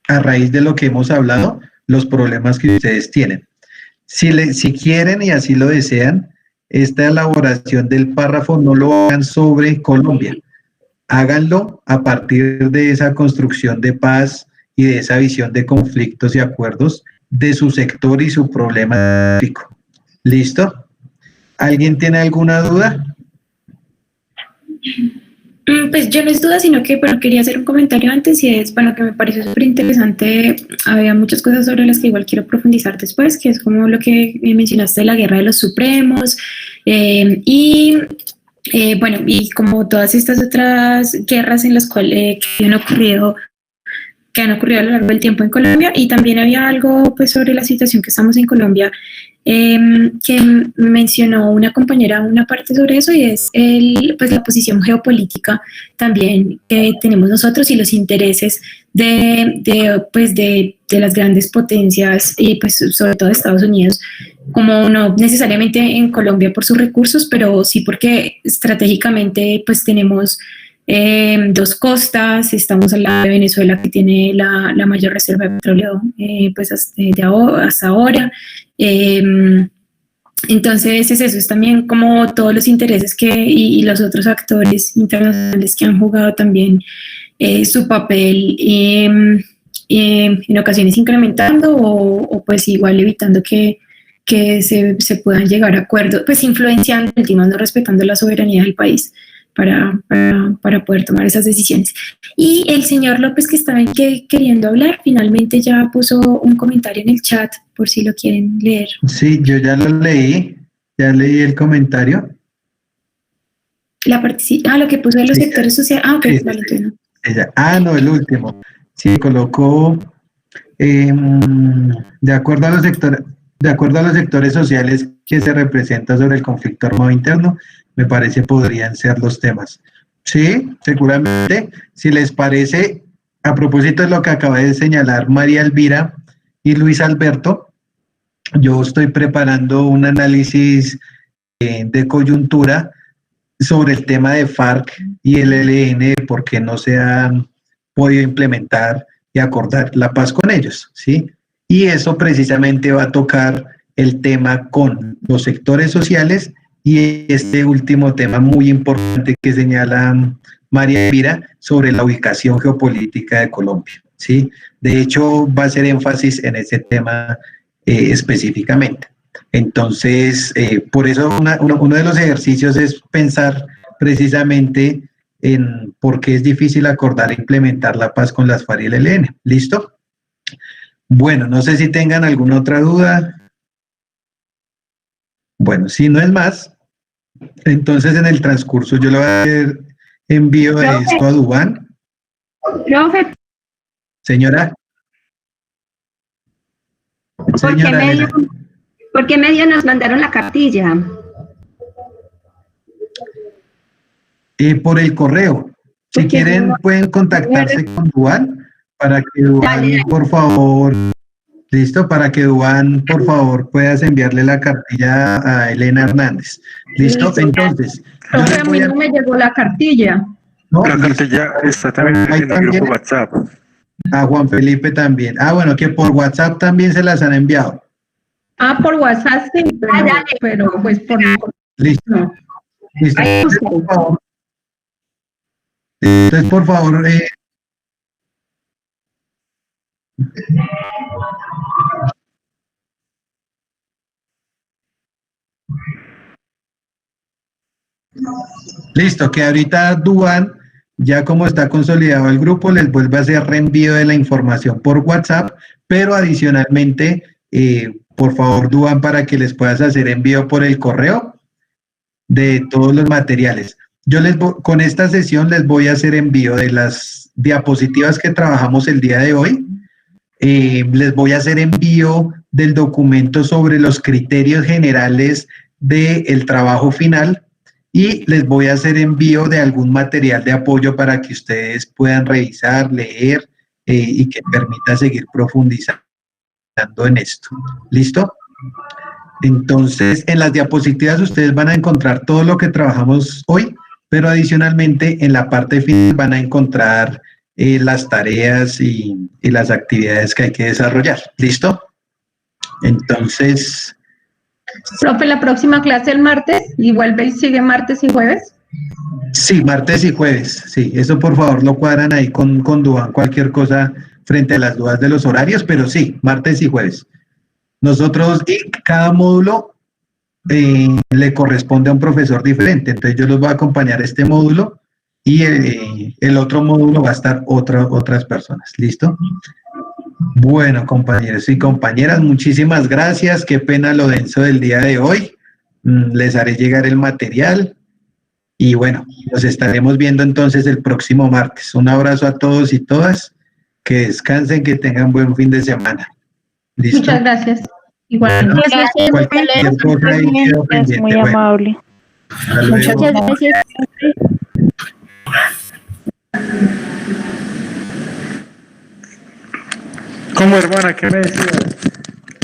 A: a raíz de lo que hemos hablado los problemas que ustedes tienen. Si quieren y así lo desean, esta elaboración del párrafo no lo hagan sobre Colombia, háganlo a partir de esa construcción de paz y de esa visión de conflictos y acuerdos de su sector y su problema específico. ¿Listo? ¿Alguien tiene alguna duda?
F: Pues yo no es duda, sino que bueno, quería hacer un comentario antes y es, bueno, que me pareció súper interesante. Había muchas cosas sobre las que igual quiero profundizar después, que es como lo que mencionaste de la guerra de los supremos bueno, y como todas estas otras guerras en las cuales que han ocurrido a lo largo del tiempo en Colombia. Y también había algo pues sobre la situación que estamos en Colombia, que mencionó una compañera una parte sobre eso, y es pues la posición geopolítica también que tenemos nosotros y los intereses de las grandes potencias y pues sobre todo Estados Unidos, como no necesariamente en Colombia por sus recursos, pero sí porque estratégicamente pues tenemos dos costas, estamos al lado de Venezuela, que tiene la mayor reserva de petróleo pues hasta ahora. Entonces es eso, es también como todos los intereses y los otros actores internacionales que han jugado también su papel, en ocasiones incrementando o pues igual evitando que se puedan llegar a acuerdos, pues influenciando, no respetando la soberanía del país para poder tomar esas decisiones. Y el señor López, que estaba queriendo hablar, finalmente ya puso un comentario en el chat, por si lo quieren leer.
A: Sí, yo ya lo leí, ya leí el comentario.
F: Lo que puso de los sectores sociales. Ah, ok,
A: Sí,
F: vale, entonces
A: no. No, el último. Sí, colocó de acuerdo a los sectores sociales que se representan sobre el conflicto armado interno, me parece podrían ser los temas. Sí, seguramente, si les parece, a propósito de lo que acaba de señalar María Elvira y Luis Alberto, yo estoy preparando un análisis de coyuntura sobre el tema de FARC y el ELN, por qué no se han podido implementar y acordar la paz con ellos, ¿sí? Y eso precisamente va a tocar el tema con los sectores sociales y este último tema muy importante que señala María Elvira sobre la ubicación geopolítica de Colombia, ¿sí? De hecho, va a hacer énfasis en ese tema específicamente. Entonces, por eso uno de los ejercicios es pensar precisamente en por qué es difícil acordar e implementar la paz con las FARC y el ELN. ¿Listo? Bueno, no sé si tengan alguna otra duda. Bueno, si no es más, entonces en el transcurso yo le voy a hacer envío de esto a Duván.
B: Profe,
A: Señora.
B: ¿por qué medio nos mandaron la cartilla?
A: Por el correo. Si quieren, pueden contactarse con Duván para que Duván, por favor, listo, para que Duván, por favor, puedas enviarle la cartilla a Elena Hernández. ¿Listo? Entonces,
D: Profe, a mí no me llegó la cartilla.
A: ¿no?
I: La cartilla está también en el grupo WhatsApp.
A: A Juan Felipe también. Bueno, que por WhatsApp también se las han enviado.
D: Por WhatsApp sí, pero pues por...
A: Listo.
D: No.
A: Listo. Por favor. Entonces, por favor, listo, que ahorita Duván, ya como está consolidado el grupo, les vuelve a hacer reenvío de la información por WhatsApp, pero adicionalmente, por favor, Duván, para que les puedas hacer envío por el correo de todos los materiales. Con esta sesión les voy a hacer envío de las diapositivas que trabajamos el día de hoy, Les voy a hacer envío del documento sobre los criterios generales del trabajo final y les voy a hacer envío de algún material de apoyo para que ustedes puedan revisar, leer y que permita seguir profundizando en esto. ¿Listo? Entonces, en las diapositivas ustedes van a encontrar todo lo que trabajamos hoy, pero adicionalmente en la parte final van a encontrar las tareas y las actividades que hay que desarrollar. ¿Listo? Entonces...
D: Profe, la próxima clase el martes y vuelve y sigue martes y jueves.
A: Sí, martes y jueves. Sí, eso por favor lo cuadran ahí con Duván, cualquier cosa frente a las dudas de los horarios, pero sí, martes y jueves. Nosotros, y cada módulo le corresponde a un profesor diferente, entonces yo los voy a acompañar a este módulo y el otro módulo va a estar otras personas. ¿Listo? Bueno, compañeros y compañeras, muchísimas gracias. Qué pena lo denso del día de hoy. Les haré llegar el material y bueno, nos estaremos viendo entonces el próximo martes. Un abrazo a todos y todas. Que descansen, que tengan buen fin de semana. ¿Listo?
D: Muchas gracias. Igual.
A: Bueno,
E: Gracias,
A: cualquier cosa ahí quedo pendiente.
E: muy
A: Bueno,
E: amable.
A: hasta luego.
G: Muchas gracias.
I: ¿Cómo, hermana? ¿Qué me decías?